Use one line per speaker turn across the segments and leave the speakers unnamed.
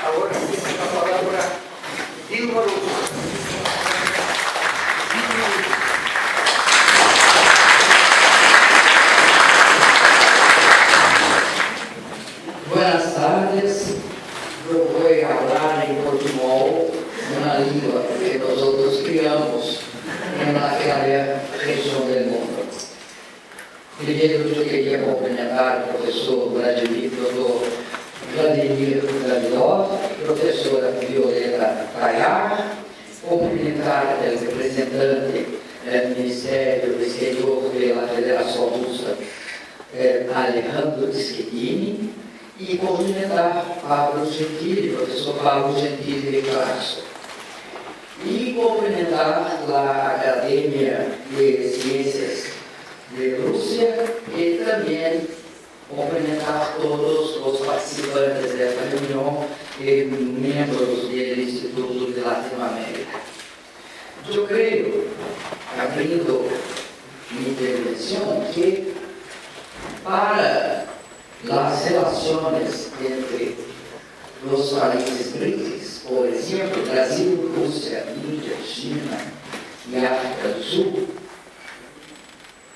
Ahora tiene la palabra Dilma Rousseff.
Buenas tardes, eu vou falar em português, uma língua que nós criamos naquela região do mundo. Primeiro, eu queria cumprimentar o professor Vladimir Vladilov, professora Violeta Caiar, cumprimentar o representante do Ministério do Exterior pela Federação Russa, Alejandro Schettini, e cumprimentar professor Pablo Gentili de Castro. E cumprimentar a Academia de Ciências de Rússia e também cumprimentar todos os participantes desta reunião e membros do Instituto de Latinoamérica. Eu creio, abrindo minha intervenção, que para as relações entre os países BRICS, por exemplo, Brasil, Rússia, Índia, China e África do Sul,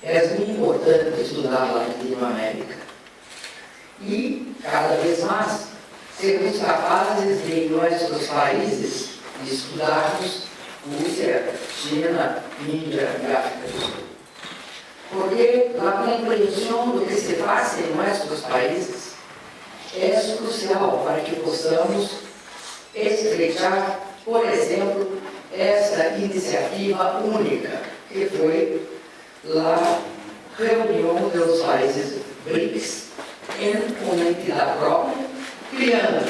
é muito importante estudar a Latinoamérica. E, cada vez mais, sermos capazes de, em nossos países, de estudarmos Rússia, China, Índia e África do Sul. Porque a compreensão do que se faz em nossos países é crucial para que possamos estreitar, por exemplo, essa iniciativa única, que foi a reunião dos países BRICS em uma entidade própria, criando,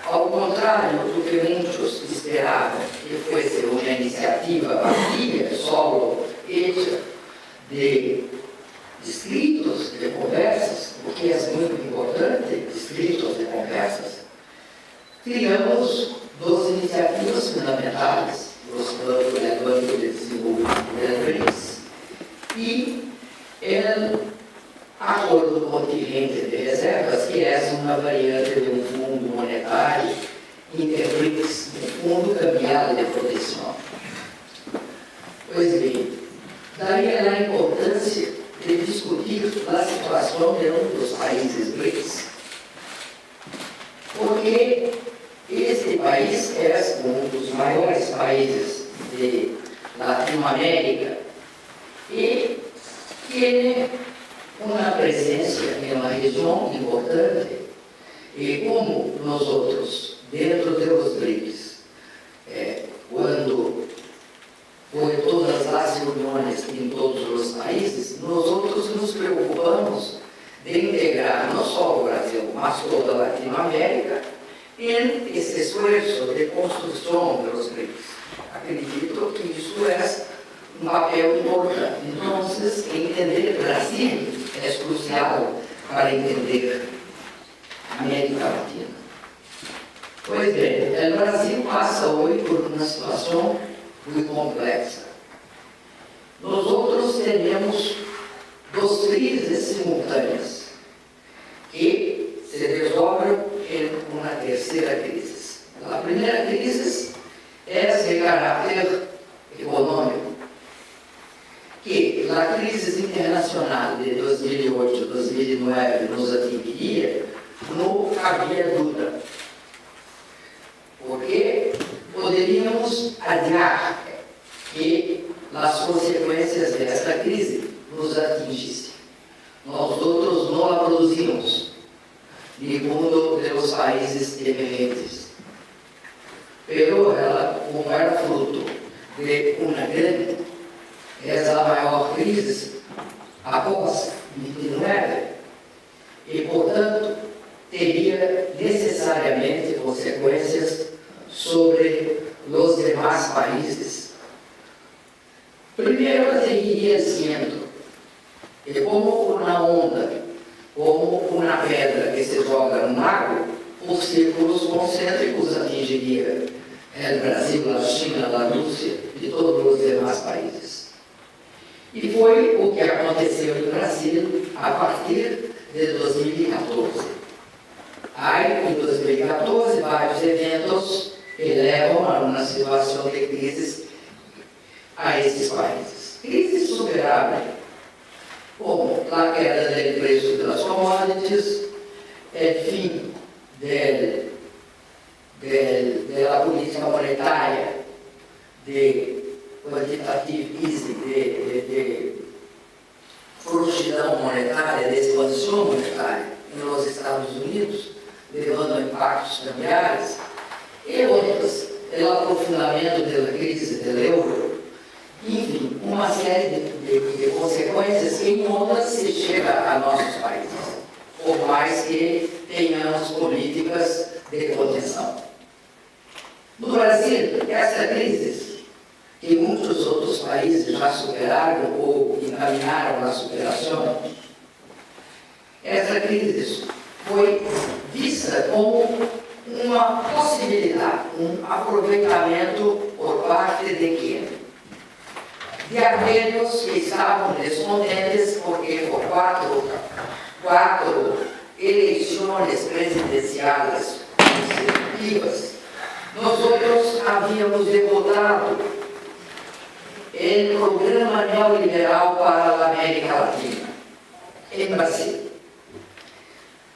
ao contrário do que muitos esperavam, que fosse uma iniciativa vazia, solo, hecha de escritos de conversas, o que é muito importante, escritos de conversas, criamos duas iniciativas fundamentais, o Banco de Desenvolvimento do BRICS e o Acordo Contingente de Reservas, que é uma variante de um fundo monetário inter-BRICS, um fundo cambiado de proteção. Pois bem, daí a importância de discutir a situação de um dos países BRICS, porque este país é um dos maiores países de Latinoamérica e tem uma presença em uma região importante, e como nós outros, dentro dos BRICS, quando foi todas as reuniões em todos os países, nós outros nos preocupamos de integrar não só o Brasil, mas toda a Latinoamérica em esse esforço de construção dos BRICS. Acredito que isso é um papel importante. Então, entender o Brasil é crucial para entender a América Latina. Pois bem, o Brasil passa hoje por uma situação muito complexa. Nós outros temos duas crises simultâneas que se desdobram em uma terceira crise. A primeira crise é de caráter econômico, que a crise internacional de 2008-2009 nos atingiria, não havia dúvida, porque poderíamos adiar que as consequências desta crise nos atingissem. Nós outros não a produzimos, segundo os países emergentes. Pero ela, como era fruto de uma grande, é a maior crise após 29, e, portanto, teria necessariamente consequências sobre os demais países. Primeiro, ela iria sendo como uma onda, como uma pedra que se joga no lago, por círculos concêntricos atingiria o Brasil, a China, a Rússia e todos os demais países. E foi o que aconteceu no Brasil a partir de 2014. Há, em 2014, vários eventos que levam a uma situação de crise a esses países. Crise superável, como a queda do preço das commodities, o fim da política monetária de quantitative easing, de frouxidão monetária, de expansão monetária nos Estados Unidos, levando a impactos cambiais, e outras, o aprofundamento da crise do euro, enfim, uma série de consequências que em outras se chega a nossos países, por mais que tenhamos políticas de contenção. No Brasil, essa crise, que muitos outros países já superaram ou encaminharam na superação, essa crise foi vista como uma possibilidade, um aproveitamento por parte de quem? De aqueles que estavam descontentes porque por quatro eleições presidenciais consecutivas, nós outros havíamos derrotado o programa neoliberal para a América Latina, em Brasil.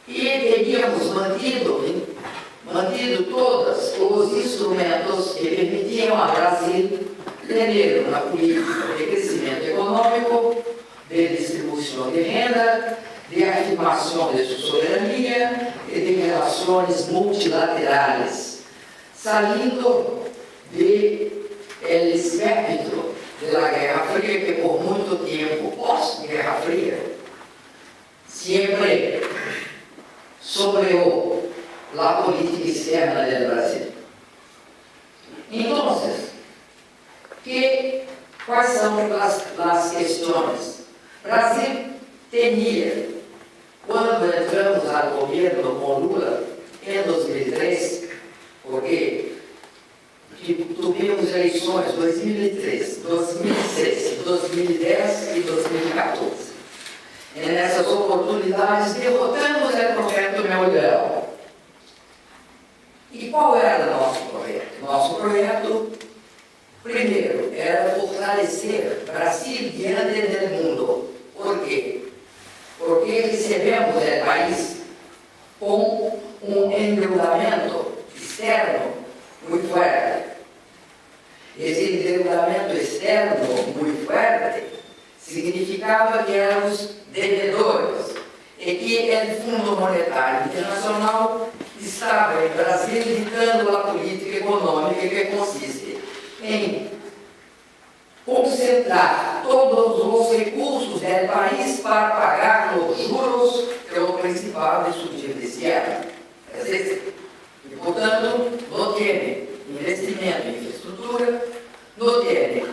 E teríamos mantido todos os instrumentos que permitiam ao Brasil ter uma política de crescimento econômico, de distribuição de renda, de afirmação de sua soberania e de relações multilaterais, saindo do espectro da Guerra Fria, que por muito tempo, pós-Guerra Fria, sempre sobrou a política externa do Brasil. Então, quais são as questões? O Brasil tinha, quando entramos ao governo com Lula, em 2003, porque tivemos eleições 2003, 2006, 2010 e 2014. E nessas oportunidades derrotamos o projeto neoliberal. E qual era o nosso projeto? Nosso projeto, primeiro, era fortalecer o Brasil diante do mundo. Por quê? Porque recebemos o país com um endeudamento externo muito forte. Esse endeudamento externo muito forte significava que éramos devedores e que o Fundo Monetário Internacional estava em Brasil ditando a política econômica que consiste em concentrar todos os recursos do país para pagar os juros pelo principal de sua dívida externa. E, portanto, não tem investimento em infraestrutura, não tem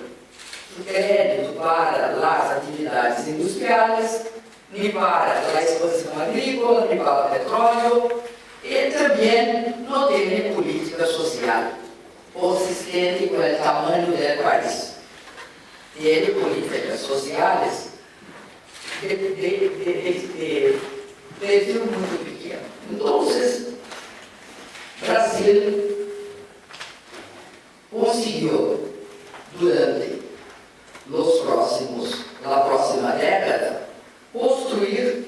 crédito para as atividades industriais, nem para a expansão agrícola, nem para o petróleo, e também não tem política social consistente com o tamanho do país. Tem políticas sociais de perfil muito pequeno. Então, o Brasil conseguiu, durante a próxima década, construir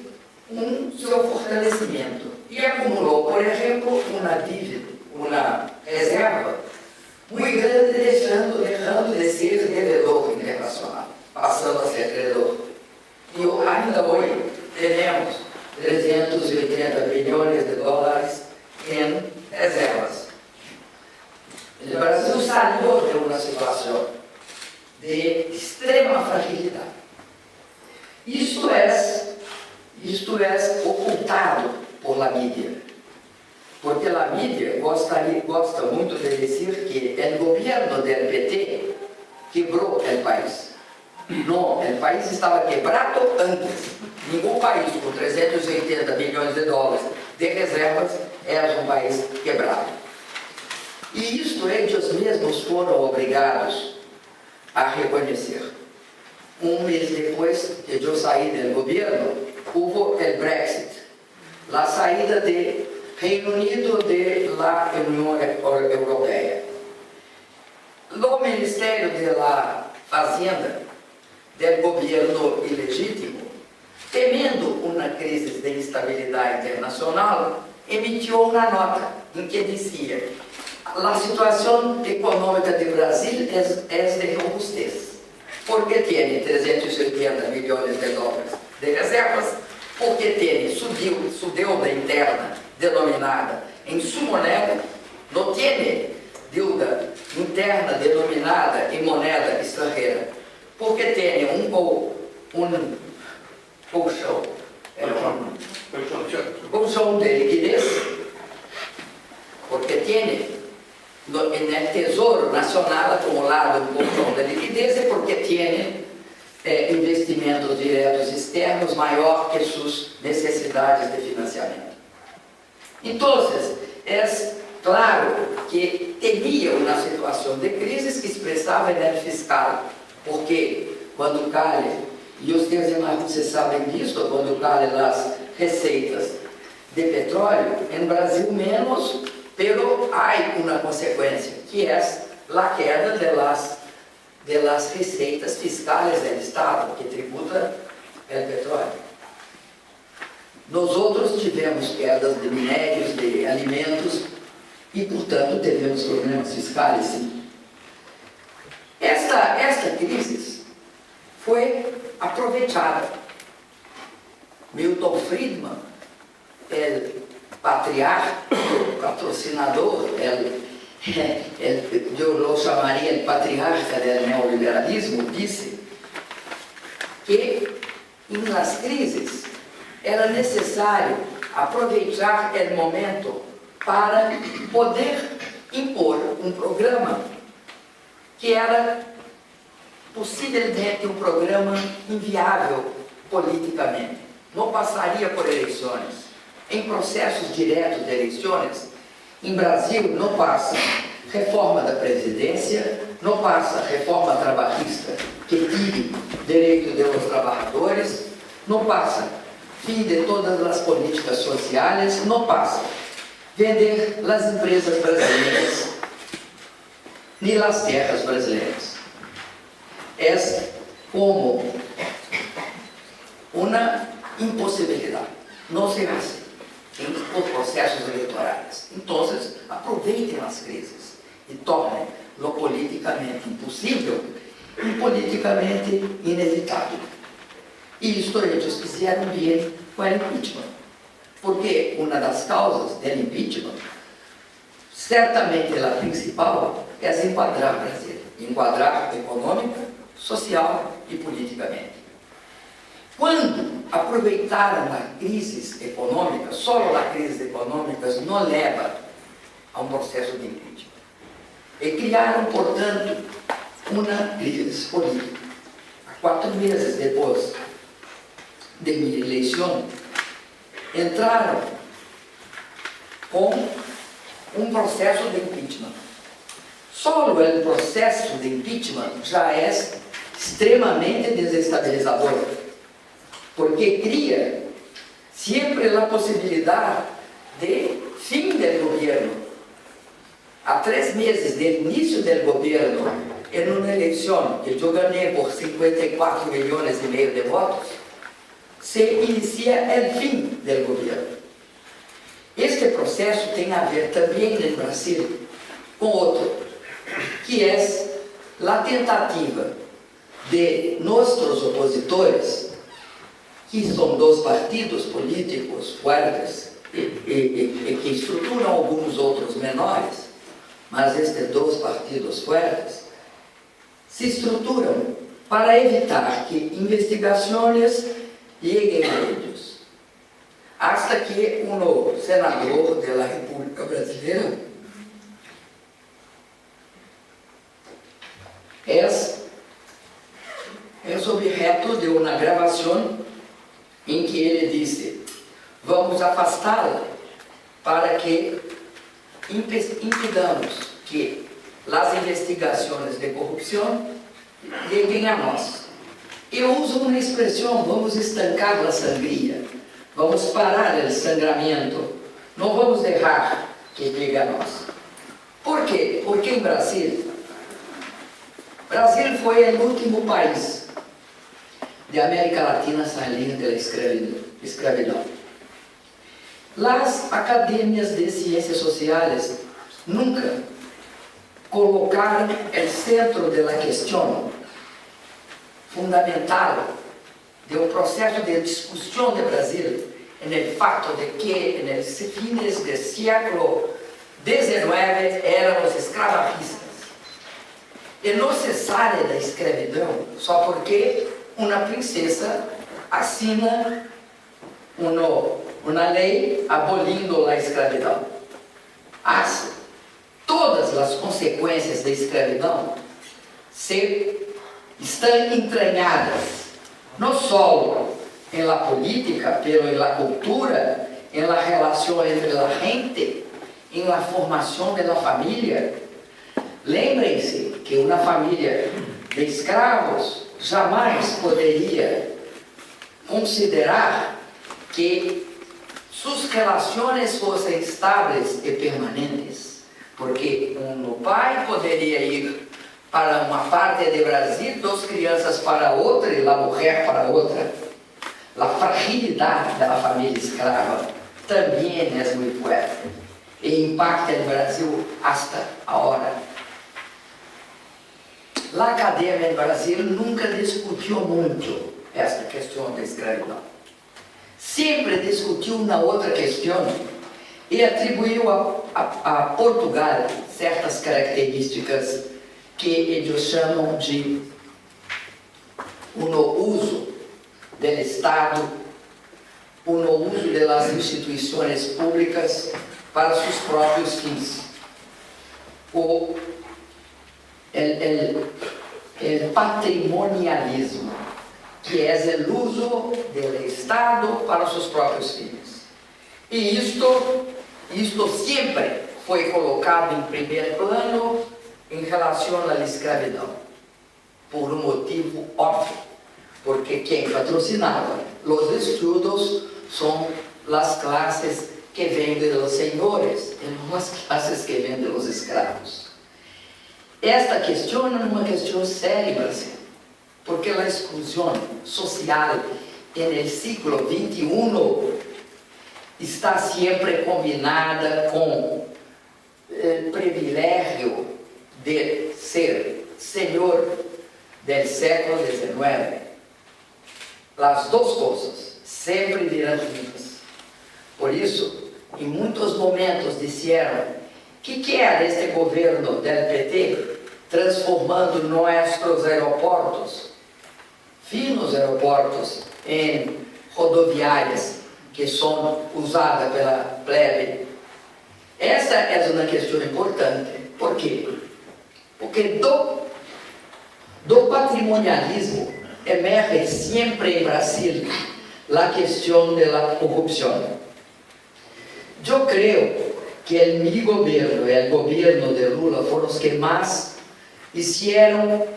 seu fortalecimento e acumulou, por exemplo, uma dívida, uma reserva muito grande, deixando de ser devedor internacional, passando a ser credor. E ainda hoje temos 380 bilhões de dólares em reservas. O Brasil saiu de uma situação de extrema fragilidade. Isto é ocultado por la mídia, porque a mídia gosta muito de dizer que o governo do PT quebrou o país. Não, o país estava quebrado antes. Nenhum país com 380 bilhões de dólares de reservas era um país quebrado. E isto eles mesmos foram obrigados a reconhecer. Um mês depois que eu saí do governo, houve o Brexit, a saída de Reino Unido de la Unión Europea. O Ministério da Fazenda do governo ilegítimo, temendo uma crise de instabilidade internacional, emitiu uma nota em que dizia: a situação econômica do Brasil é de robustez, porque tem 380 milhões de dólares de reservas, porque tem sua deuda interna denominada em sua moneda, não tem deuda interna denominada em moneda estrangeira, porque tem um colchão de liquidez, porque tem no Tesouro Nacional acumulado um colchão de liquidez, e porque tem investimentos diretos externos maior que suas necessidades de financiamento. Então, é claro que temia uma situação de crise que expressava em fiscal, porque quando cai, e os teus irmãos vocês sabem disso, quando cai as receitas de petróleo, em Brasil menos, pero há uma consequência, que é a queda de las receitas fiscais do Estado, que tributa o petróleo. Nós outros tivemos quedas de minérios, de alimentos, e, portanto, tivemos problemas fiscais, sim. Esta crise foi aproveitada. Milton Friedman, patrocinador, eu lo chamaria de patriarca do neoliberalismo, disse que, nas crises, era necessário aproveitar o momento para poder impor um programa que era possivelmente um programa inviável politicamente. Não passaria por eleições. Em processos diretos de eleições, em Brasil não passa reforma da Previdência, não passa reforma trabalhista que tire direito dos trabalhadores, não passa fim de todas as políticas sociais, não passa vender as empresas brasileiras nem as terras brasileiras. É como uma impossibilidade. Não se hace em os processos eleitorais. Então, aproveitem as crises e tornem-lo politicamente impossível e politicamente inevitável. E isto eles fizeram bem com o impeachment. Porque uma das causas do impeachment, certamente a principal, é enquadrar o Brasil. Enquadrar econômica, social e politicamente. Quando aproveitaram a crise econômica, só a crise econômica não leva a um processo de impeachment. E criaram, portanto, uma crise política. 4 meses depois de minha eleição, entraram com um processo de impeachment. Só o processo de impeachment já é extremamente desestabilizador, porque cria sempre a possibilidade de fim do governo. Há 3 meses do início do governo, em uma eleição que eu ganhei por 54 milhões e meio de votos, se inicia o fim do governo. Este processo tem a ver também no Brasil com outro, que é a tentativa de nossos opositores, que são 2 partidos políticos fortes e que estruturam alguns outros menores, mas estes 2 partidos fortes se estruturam para evitar que investigações cheguem a eles. Hasta que um senador da República Brasileira é objeto de uma gravação em que ele disse: vamos afastá-la para que impedamos que as investigações de corrupção cheguem a nós. Eu uso uma expressão: vamos estancar a sangria, vamos parar o sangramento não vamos deixar que chegue a nós. Por quê? Porque em Brasil foi o último país de América Latina a sair da escravidão. As academias de ciências sociais nunca colocaram o centro da questão fundamental do processo de discussão de Brasil no fato de que nos fines do século XIX eram os escravagistas. E não se sai da escravidão só porque uma princesa assina uma lei abolindo a escravidão. Todas as consequências da escravidão estão entranhadas não só na política, mas na cultura, na relação entre a gente, na formação da família. Lembrem-se que uma família de escravos jamais poderia considerar que suas relações fossem estáveis e permanentes, porque um pai poderia ir para uma parte do Brasil, 2 crianças para outra e a mulher para outra. A fragilidade da família escrava também é muito forte e impacta o Brasil hasta agora. A academia no Brasil nunca discutiu muito esta questão da escravidão. Sempre discutiu uma outra questão e atribuiu a Portugal certas características que eles chamam de uso do Estado, uso das instituições públicas para seus próprios fins. O patrimonialismo, que é o uso do Estado para seus próprios fins. E isto sempre foi colocado em primeiro plano em relação à escravidão, por um motivo óbvio, porque quem patrocinava os estudos são as classes que vendem os senhores, e não as classes que vendem os escravos. Esta questão é uma questão séria, Brasil, porque a exclusão social no século XXI está sempre combinada com o privilégio de ser senhor do século XIX. As duas coisas sempre virão juntas. Por isso, em muitos momentos disseram que era este governo do PT transformando nossos aeroportos, finos aeroportos, em rodoviárias que são usadas pela plebe. Essa é uma questão importante. Por quê? Porque do patrimonialismo emerge sempre em Brasil a questão da corrupção. Eu creio que o meu governo e o governo de Lula foram os que mais fizeram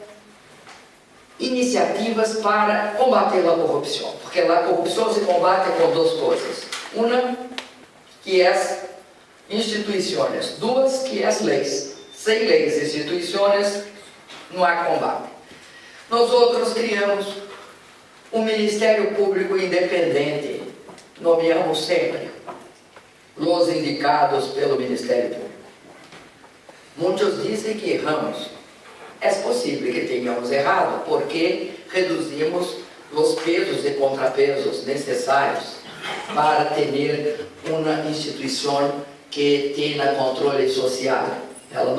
iniciativas para combater a corrupção, porque a corrupção se combate com 2 coisas: uma, que é instituições; 2, que é leis. Sem leis e instituições, não há combate. Nós outros criamos um Ministério Público independente, nomeamos sempre os indicados pelo Ministério Público. Muitos dizem que erramos. É possível que tenhamos errado, porque reduzimos os pesos e contrapesos necessários para ter uma instituição que tenha controle social. Ela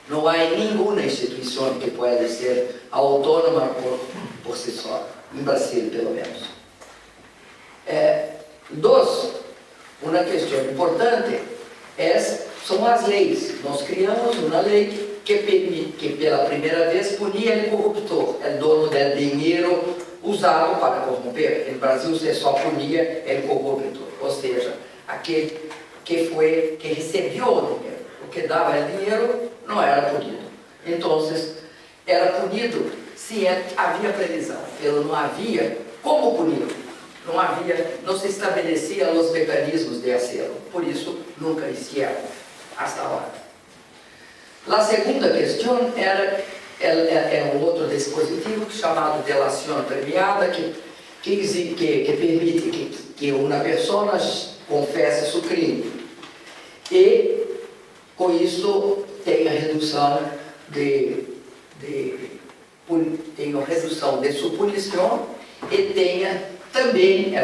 não há nenhuma instituição que pode ser autônoma por si só, em Brasil pelo menos. 2, uma questão importante são as leis. Nós criamos uma lei que pela primeira vez punia o corruptor, o dono do dinheiro usado para corromper. No Brasil se só punia o corruptor, ou seja, aquele que recebeu o dinheiro. O que dava o dinheiro não era punido. Então, era punido se havia previsão. Não havia como punir. não se estabeleciam os mecanismos de hacerlo, por isso nunca hicieron hasta ahora. A segunda questão era outro dispositivo chamado delação premiada, que permite que uma pessoa confesse seu crime e com isso tenha redução de sua punição e tenha também, é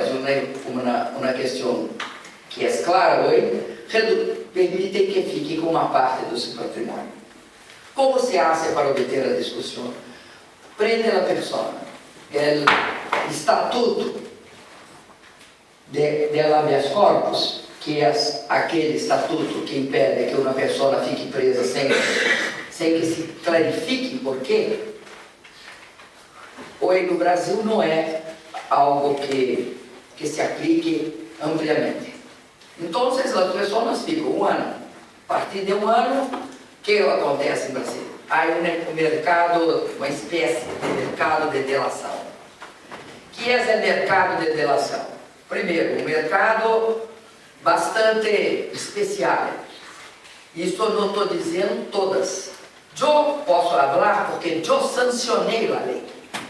uma questão que é clara hoje, permite que fique com uma parte do seu patrimônio. Como se hace para obter a discussão? Prende a pessoa. O estatuto de habeas corpus, que é aquele estatuto que impede que uma pessoa fique presa sem que se clarifique por quê, hoje no Brasil não é algo que se aplique ampliamente. Então, as pessoas ficam um ano. A partir de um ano, o que acontece em Brasil? Há um mercado, uma espécie de mercado de delação. O que é o mercado de delação? Primeiro, um mercado bastante especial. Isso eu não estou dizendo todas. Eu posso falar porque eu sancionei a lei.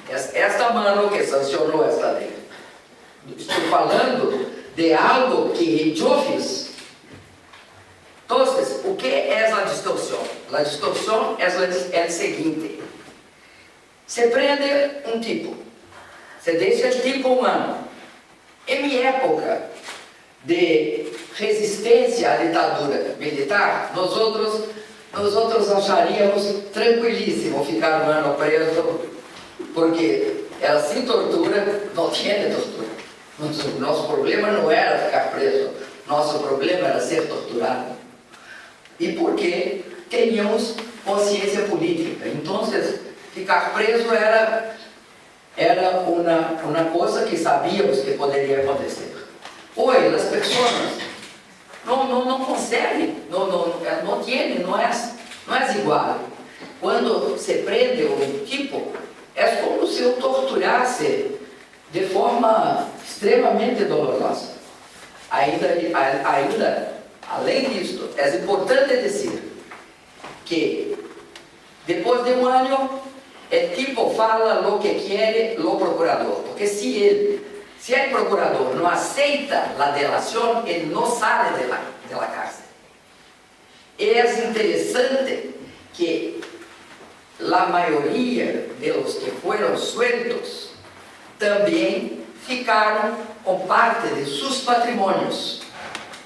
Esta mano que sancionou esta lei. Estou falando de algo que eu fiz. Então, o que é a distorção? A distorção é o seguinte: se prende um tipo, se deixa o tipo um ano. Em minha época de resistência à ditadura militar, nós outros acharíamos tranquilíssimo ficar um ano preso, porque era sem tortura, não tinha tortura. Nosso problema não era ficar preso, nosso problema era ser torturado. E porque tínhamos consciência política. Então, ficar preso era uma coisa que sabíamos que poderia acontecer. Hoje, as pessoas não conseguem, não têm, não é igual. Quando se prende um tipo, é como se eu torturasse de forma extremamente dolorosa. Além disso, é importante dizer que depois de um ano, o tipo fala o que quer o procurador, porque se o procurador não aceita a delação, ele não sai da cárcel. É interessante que a maioria dos que foram sueltos também ficaram com parte de seus patrimônios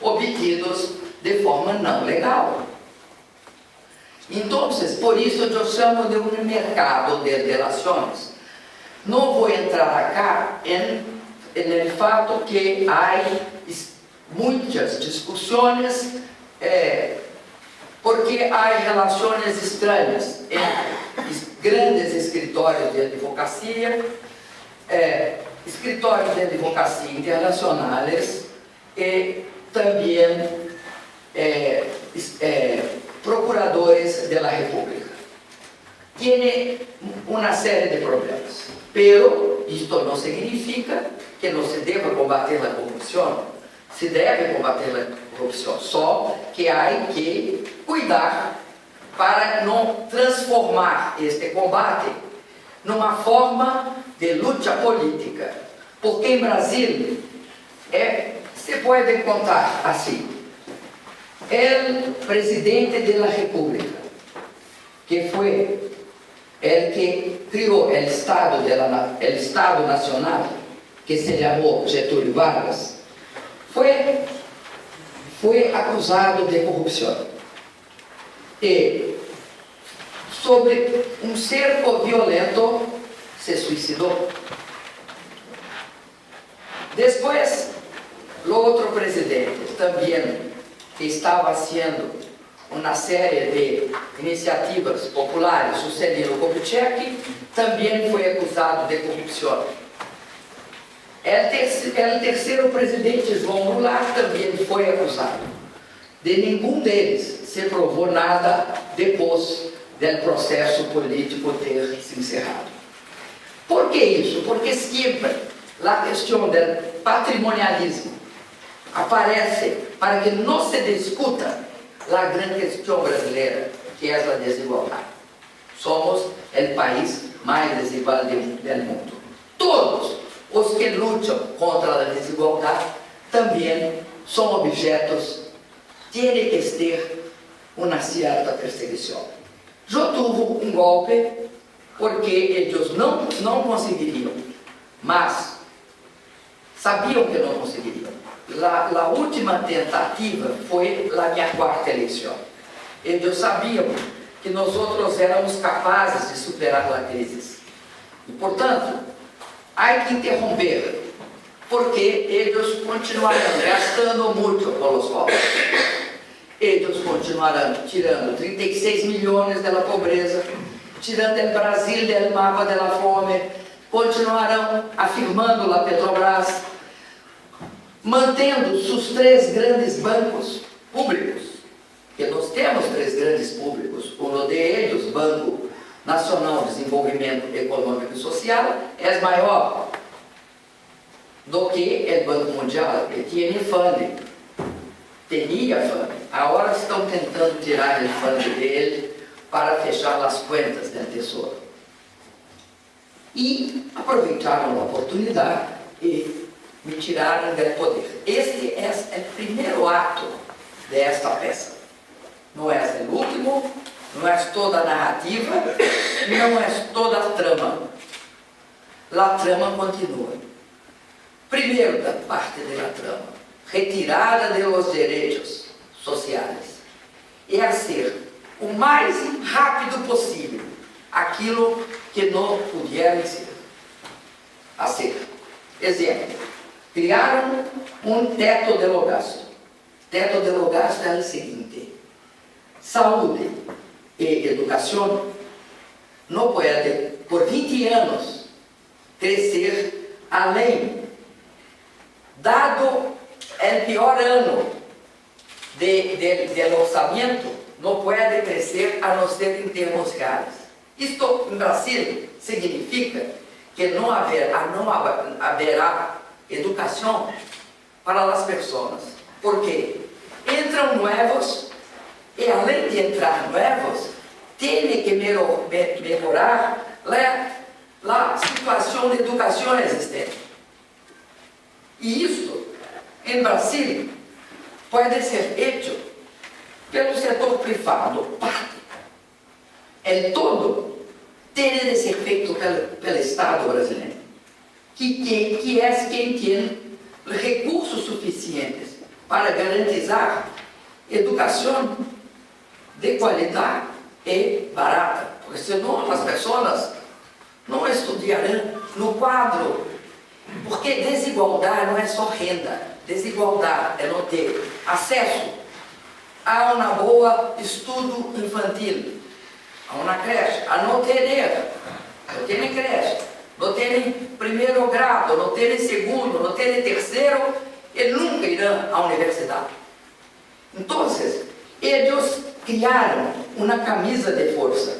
obtidos de forma não legal. Então, por isso eu chamo de um mercado de delações. Não vou entrar acá no fato que há muitas discussões, porque há relações estranhas entre grandes escritórios de advocacia, escritórios de advocacia internacionais e também procuradores da República. Tem uma série de problemas, pero isto não significa que não se deva combater a corrupção. Se deve combater a corrupção, só que há que cuidar para não transformar este combate numa forma de luta política. Porque em Brasil, se pode contar assim, o presidente da República, que foi o que criou o Estado Nacional, que se chamou Getúlio Vargas, foi acusado de corrupção. E, sobre um cerco violento, se suicidou. Depois, o outro presidente, também, que estava fazendo uma série de iniciativas populares, Juscelino Kubitschek, também foi acusado de corrupção. O terceiro presidente, João Goulart, também foi acusado. De nenhum deles se provou nada depois do processo político ter se encerrado. Por que isso? Porque sempre a questão do patrimonialismo aparece para que não se discuta a grande questão brasileira, que é a desigualdade. Somos o país mais desigual do mundo. Todos os que lutam contra a desigualdade também são objetos, têm que ter uma certa perseguição. Eu tive um golpe porque eles não conseguiriam, mas sabiam que não conseguiriam. A última tentativa foi a minha quarta eleição. Eles sabiam que nós outros éramos capazes de superar a crise. E, portanto, há que interromper, porque eles continuarão gastando muito com os pobres. Eles continuarão tirando 36 milhões da pobreza, tirando o Brasil do mapa da fome, continuarão afirmando a Petrobras, mantendo seus 3 grandes bancos públicos, que nós temos 3 grandes públicos, um deles, Banco Nacional de Desenvolvimento Econômico e Social, é maior do que o Banco Mundial, que tinha fundo, teria fundo. Agora estão tentando tirar o fundo dele para fechar as contas do Tesouro. E aproveitaram a oportunidade e me tiraram do poder. Este é o primeiro ato desta peça. Não é o último, não é toda a narrativa, não é toda a trama. A trama continua. Primeiro da parte da trama, retirada dos direitos sociais. É ser o mais rápido possível aquilo que não puderam ser. A ser. Exemplo. Criaram um teto de gasto. Teto de gasto é o seguinte: saúde e educação não pode, por 20 anos, crescer além, dado o pior ano do orçamento, não pode crescer a não ser em termos reais. Isto, em Brasil, significa que não haverá educação para as pessoas, porque entram novos e, além de entrar novos, tem que melhorar a situação de educação existente. E isso, em Brasil, pode ser feito pelo setor privado, parte. El todo tem de ser feito pelo Estado brasileiro, que é quem tem recursos suficientes para garantizar educação de qualidade e barata, porque senão as pessoas não estudarão no quadro, porque desigualdade não é só renda, desigualdade é não ter acesso a uma boa estudo infantil, a uma creche, a não ter creche, não terem primeiro grado, não terem segundo, não terem terceiro, e nunca irão à universidade. Então, eles criaram uma camisa de força,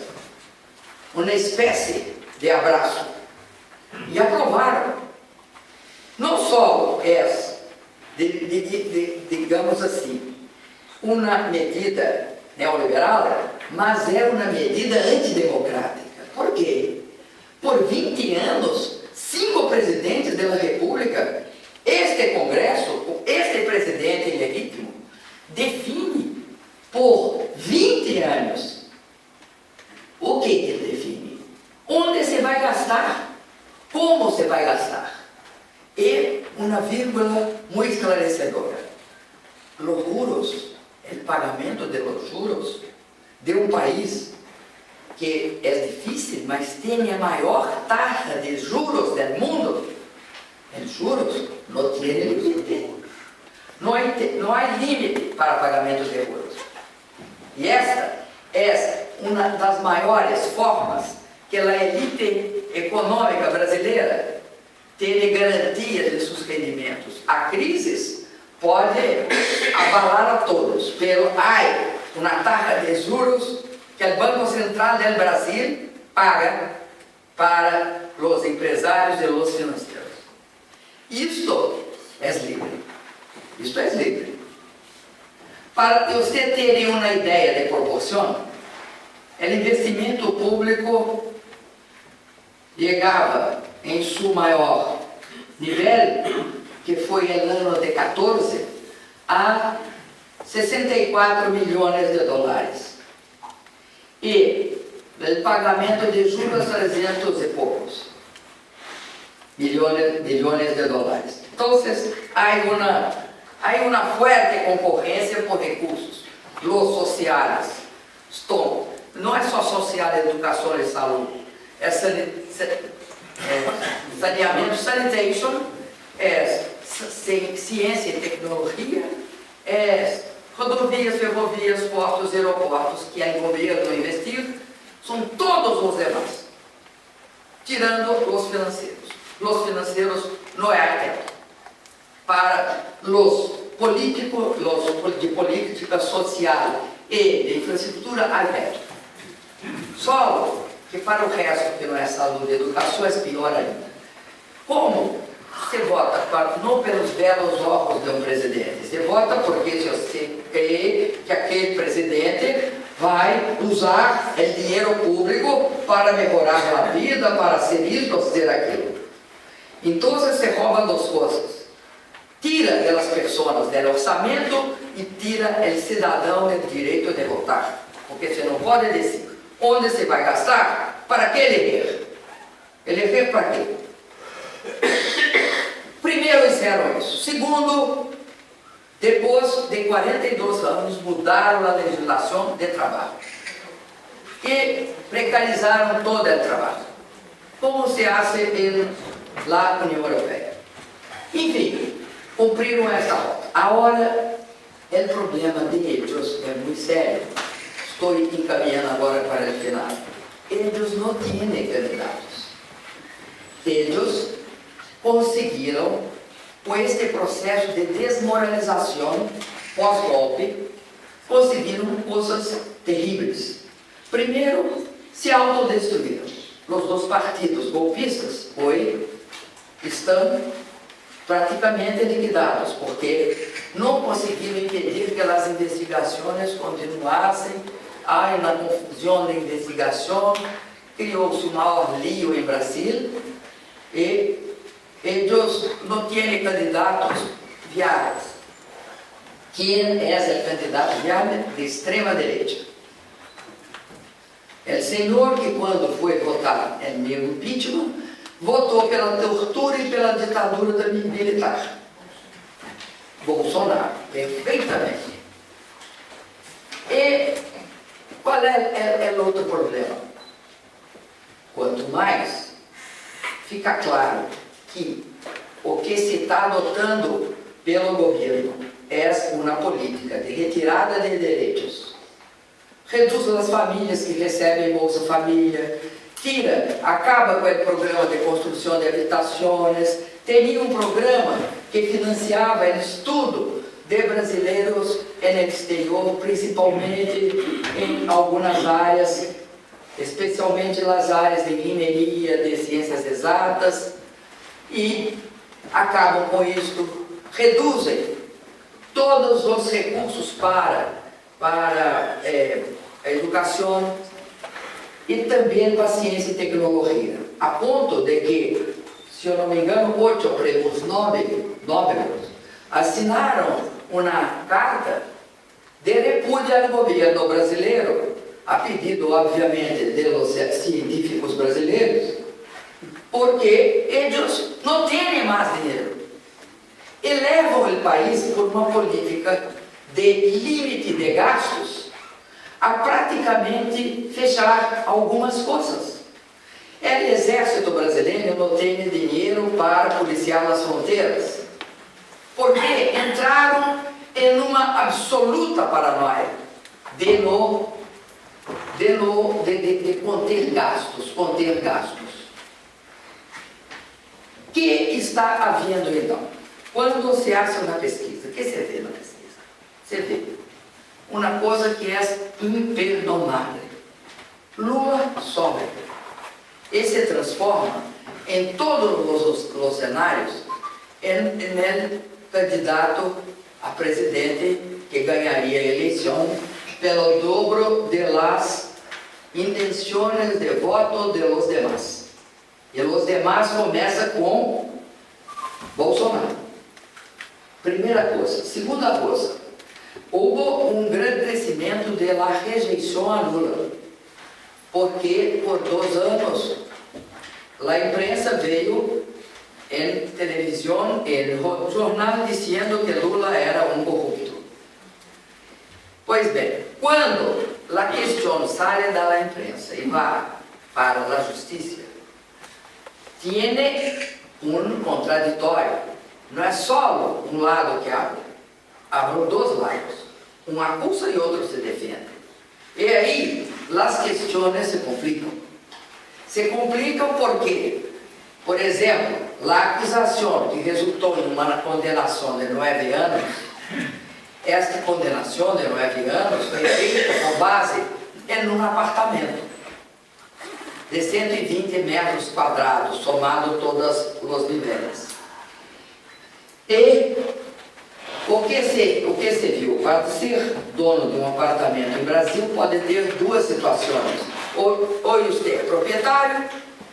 uma espécie de abraço, e aprovaram. Não só é, digamos assim, uma medida neoliberal, mas é uma medida antidemocrática. Por quê? Por 20 anos, 5 presidentes da República, este Congresso, este presidente legítimo, define por 20 anos o que ele define. Onde se vai gastar, como se vai gastar. E uma vírgula muito esclarecedora. Os juros, o pagamento de los juros de um país que é difícil, mas tem a maior taxa de juros do mundo. Os juros não tem limite. Não há limite para pagamento de juros. E esta é uma das maiores formas que a elite econômica brasileira tem garantia de seus rendimentos. A crise pode abalar a todos, pero há uma taxa de juros que o Banco Central do Brasil paga para os empresários e os financeiros. Isto é livre. Isto é livre. Para você ter uma ideia de proporção, o investimento público chegava em seu maior nível, que foi no ano de 14, a 64 milhões de dólares. E o pagamento de juros 300 e poucos milhões de dólares. Então, há uma forte concorrência por recursos. Os sociais estão, não é só social, educação e saúde, é saneamento, sanitation, é ciência e tecnologia, é rodovias, ferrovias, portos, aeroportos, que é o governo investir, são todos os demais, tirando os financeiros. Os financeiros não é arquiteto. Para os políticos, os de política social e de infraestrutura, arquiteto. Só que para o resto, que não é saúde e educação, é pior ainda. Como você vota não pelos belos olhos de um presidente, você vota porque você crê que aquele presidente vai usar o dinheiro público para melhorar a vida, para ser isso ou ser aquilo. Então você rouba duas coisas. Tira das pessoas do orçamento e tira o cidadão do direito de votar. Porque você não pode decidir onde você vai gastar, para que eleger. Eleger para quê? Primeiro fizeram isso. Segundo, depois de 42 anos, mudaram a legislação de trabalho e precarizaram todo o trabalho, como se hace na União Europeia. Enfim, cumpriram essa rota. Agora, o problema deles é muito sério. Estou encaminhando agora para o final. Eles não têm candidatos. Eles conseguiram, com este processo de desmoralização pós-golpe, conseguiram coisas terríveis. Primeiro, se autodestruíram. Os dois partidos golpistas estão praticamente liquidados, porque não conseguiram impedir que as investigações continuassem. Há uma confusão de investigação, criou-se um maior lío em Brasil, e eles não têm candidatos viáveis. Quem é o candidato viável? De extrema direita. O senhor que, quando foi votar em meu impeachment, votou pela tortura e pela ditadura militar. Bolsonaro, perfeitamente. E qual é o outro problema? Quanto mais fica claro que o que se está adotando pelo governo é uma política de retirada de direitos, reduz as famílias que recebem Bolsa Família, acaba com o programa de construção de habitações. Tinha um programa que financiava o estudo de brasileiros no exterior, principalmente em algumas áreas, especialmente nas áreas de engenharia, de ciências exatas, e acabam com isso, reduzem todos os recursos para a educação e também para a ciência e tecnologia, a ponto de que, se eu não me engano, 8 prêmios Nobel assinaram uma carta de repúdio ao governo brasileiro, a pedido, obviamente, dos científicos brasileiros, porque eles não têm mais dinheiro e levam o país por uma política de limite de gastos a praticamente fechar algumas coisas. O exército brasileiro não tem dinheiro para policiar as fronteiras, porque entraram em uma absoluta paranoia de conter gastos. O que está havendo então? Quando se acha uma pesquisa, o que você vê na pesquisa? Você vê uma coisa que é imperdonável. Lula sobe e se transforma em todos os cenários en el candidato a presidente que ganharia a eleição pelo dobro de las intenções de voto de los demás. E os demás começa com Bolsonaro. Primeira coisa. Segunda coisa, houve um grande crescimento de la rejeição a Lula, porque por 2 anos a imprensa veio em televisão, em jornal, dizendo que Lula era um corrupto. Pois bem, quando a questão sai da imprensa e vai para a justiça, tem um contraditório. Não é só um lado que abre, abrem 2 lados. Um acusa e outro se defende. E aí, as questões se complicam. Se complicam porque, por exemplo, a acusação que resultou em uma condenação de 9 anos, esta condenação de 9 anos foi feita com base em um apartamento de 120 metros quadrados, somado todos os níveis. E o que se viu? Para ser dono de um apartamento em Brasil, pode ter 2 situações. Ou você é proprietário,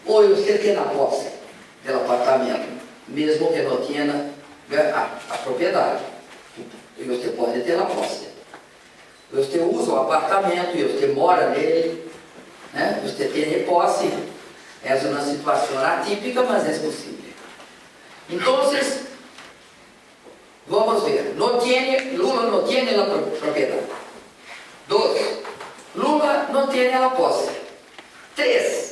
ou você tem a posse do apartamento, mesmo que não tenha a propriedade. E você pode ter a posse. Você usa o apartamento e você mora nele, né? Você tem posse. É uma situação atípica, mas é possível. Então, vamos ver. Lula não tem a propriedade. 2. Lula não tem a posse. 3.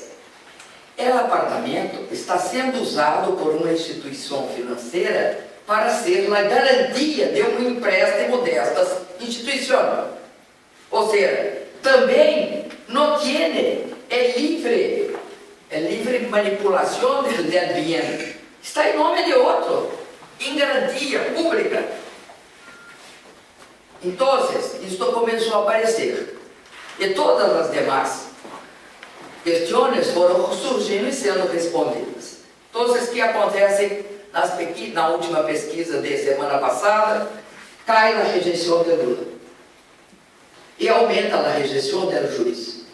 O apartamento está sendo usado por uma instituição financeira para ser a garantia de um empréstimo destas instituições. Ou seja, também não tem livre manipulação do bem. Está em nome de outro, em garantia pública. Então, isto começou a aparecer. E todas as demais questões foram surgindo e sendo respondidas. Então, o que acontece na última pesquisa de semana passada? Cai a rejeição de Lula. E aumenta a rejeição do juiz.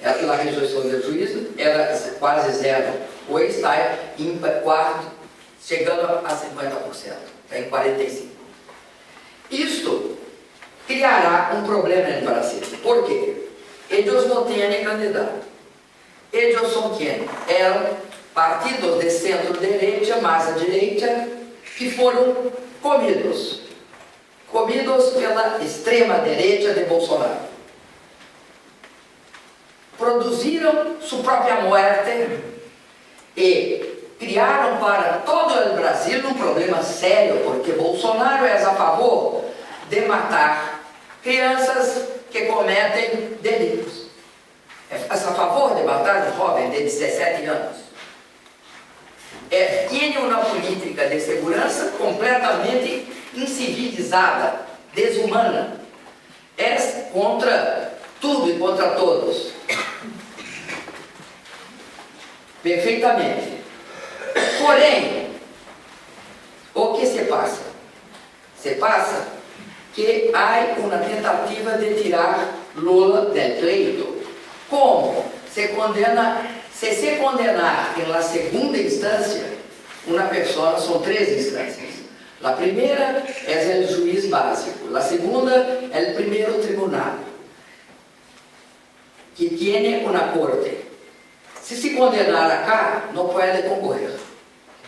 A rejeição do juiz era quase zero. Hoje está em quarto, chegando a 50%. Está em 45%. Isto criará um problema no Brasil. Por quê? Eles não têm candidato. Eles são quem? Eram partidos de centro-direita, mais à direita, que foram comidos pela extrema-direita de Bolsonaro. Produziram sua própria morte e criaram para todo o Brasil um problema sério, porque Bolsonaro é a favor de matar crianças que cometem delitos. É a favor de matar um jovem de 17 anos. Tem uma política de segurança completamente incivilizada, desumana. É contra tudo e contra todos. Perfeitamente. Porém, o que se passa? Se passa que há uma tentativa de tirar Lula do pleito. Como? Se condenar na segunda instância, uma pessoa, são 3 instâncias. A primeira é o juiz básico, a segunda é o primeiro tribunal, que tem uma corte. Se condenar acá, não pode concorrer.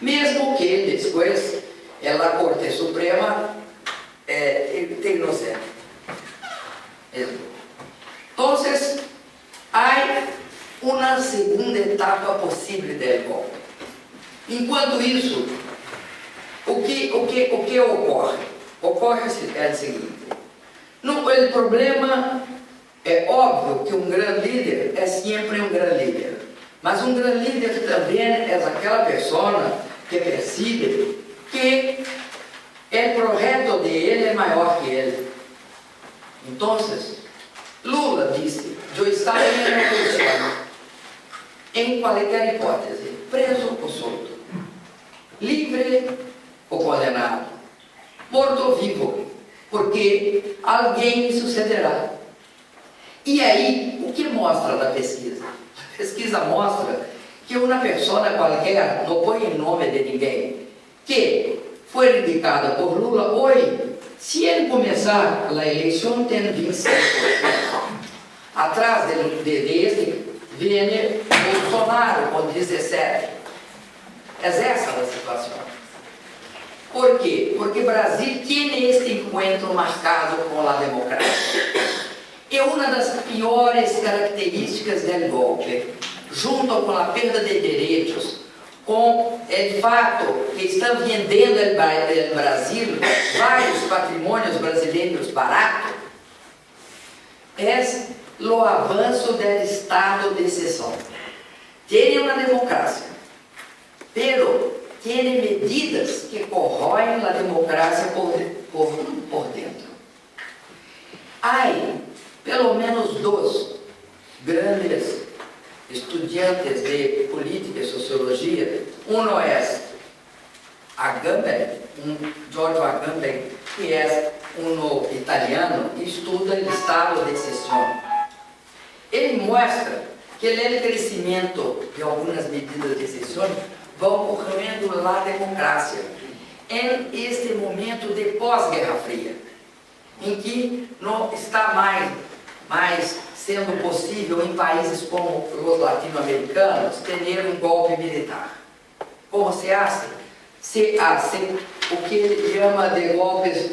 Mesmo que depois a Corte Suprema tem inocente. Então, há uma segunda etapa possível do golpe. Enquanto isso, o que ocorre? Ocorre o seguinte: o problema é óbvio que um grande líder é sempre um grande líder. Mas um grande líder também é aquela pessoa que percebe que o projeto dele é maior que ele. Então, Lula disse: eu estaria na posição, em qualquer hipótese, preso ou solto. livre ou condenado, morto ou vivo, porque alguém me sucederá. E aí, o que mostra da pesquisa? A pesquisa mostra que uma pessoa qualquer, não põe em nome de ninguém, que foi indicada por Lula hoje, se ele começar a eleição, tem 27%. Atrás deste, vem Bolsonaro com 17%. É essa a situação. Por quê? Porque o Brasil tem este encontro marcado com a democracia. É uma das piores características do golpe, junto com a perda de direitos, com o fato que estão vendendo no Brasil vários patrimônios brasileiros baratos, é o avanço do estado de exceção. Tem uma democracia, mas tem medidas que corroem a democracia por dentro. Há pelo menos dois grandes estudiantes de política e sociologia. Um é Agamben, Giorgio Agamben, que é um italiano que estuda o estado de exceção. Ele mostra que o crescimento de algumas medidas de exceção vão ocorrendo na democracia em este momento de pós-Guerra Fria, em que não está mais sendo possível em países como os latino-americanos ter um golpe militar. Como se hace? Se hace o que ele chama de golpes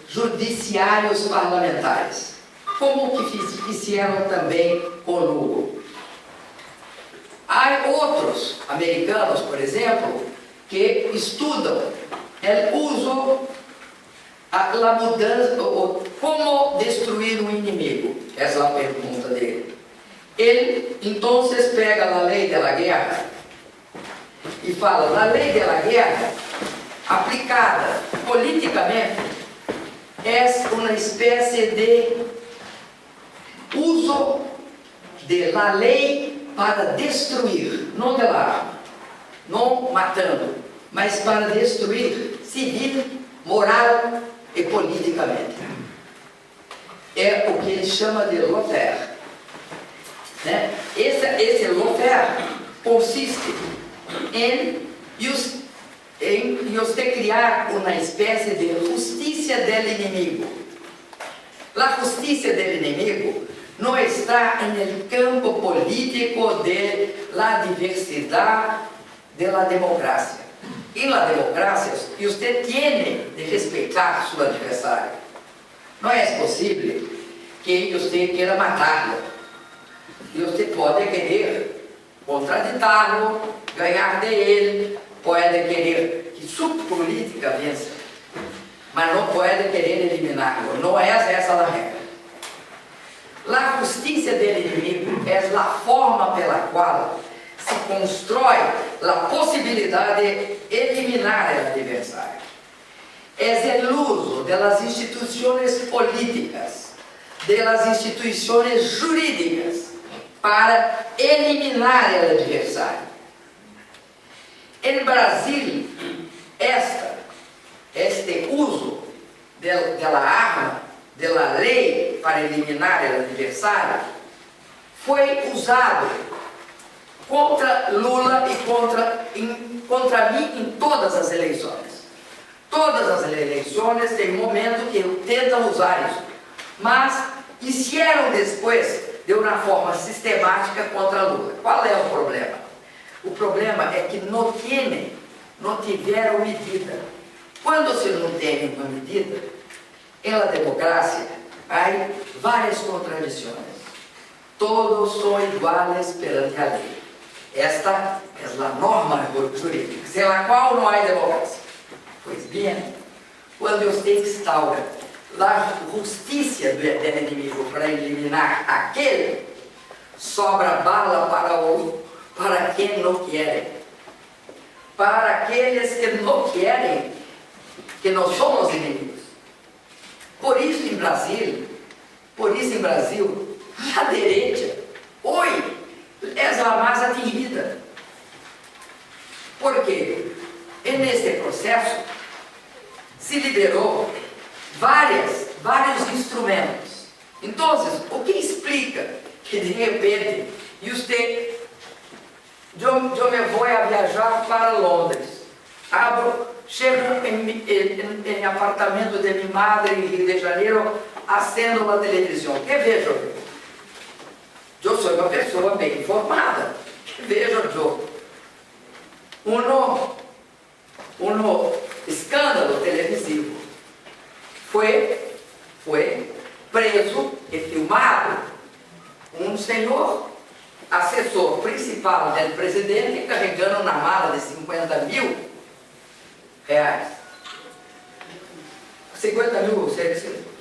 judiciários parlamentares, como o que fizeram também com Lula. Há outros americanos, por exemplo, que estudam o uso, a mudança, como destruir um inimigo. Essa é a pergunta dele. Ele, então, pega a lei da guerra e fala, a lei da guerra, aplicada politicamente, é uma espécie de uso da lei para destruir, não da arma, não matando, mas para destruir civil, moral e politicamente. É o que ele chama de lawfare. Né? Esse lawfare consiste em você criar uma espécie de justiça do inimigo. A justiça do inimigo não está no campo político da diversidade da democracia. E na democracia, você tem de respeitar seu adversário. Não é possível que você queira matá-lo. E você pode querer contraditá-lo, ganhar dele, pode querer que sua política vença, mas não pode querer eliminá-lo. Não é essa a regra. A justiça do inimigo é a forma pela qual se constrói a possibilidade de eliminar o adversário. É o uso das instituições políticas, das instituições jurídicas, para eliminar o adversário. Em Brasil, este uso da arma, da lei para eliminar o adversário, foi usado contra Lula e contra mim em todas as eleições. Todas as eleições tem um momento que tentam usar isso, mas hicieron depois de uma forma sistemática contra Lula. Qual é o problema? O problema é que não tiveram medida. Quando se não tem uma medida, na democracia há várias contradições. Todos são iguais perante a lei. Esta é a norma jurídica, sem a qual não há democracia. Pois bem, quando você instaura a justiça do inimigo para eliminar aquele, sobra bala para quem não quer. Para aqueles que não querem, que nós somos inimigos. Por isso em Brasil, a direita, hoje, é a mais atingida. Porque nesse processo se liberou vários instrumentos. Então, o que explica que de repente, eu me vou a viajar para Londres, chego em apartamento de minha madre em Rio de Janeiro, acendo a televisão, que vejo? Eu sou uma pessoa bem informada, que vejo eu? Um escândalo televisivo. Foi preso e filmado um senhor, assessor principal do presidente, carregando na mala de 50 mil reais. 50 mil,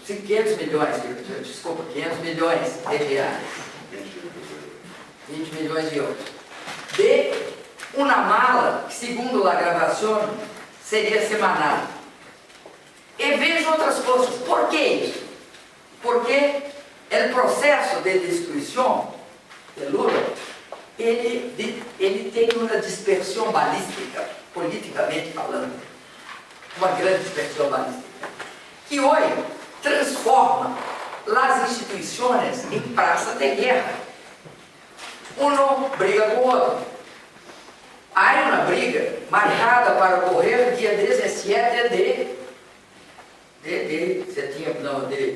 500 milhões, desculpa, 500 milhões de reais. 20 milhões de euros. De uma mala que, segundo a gravação, seria semanal. E vejo outras coisas. Por que isso? Porque o processo de destruição de Lula, ele tem uma dispersão balística, politicamente falando. Uma grande dispersão balística. Que hoje transforma as instituições em praça de guerra. Um briga com o outro. Há uma briga marcada para ocorrer dia 17 de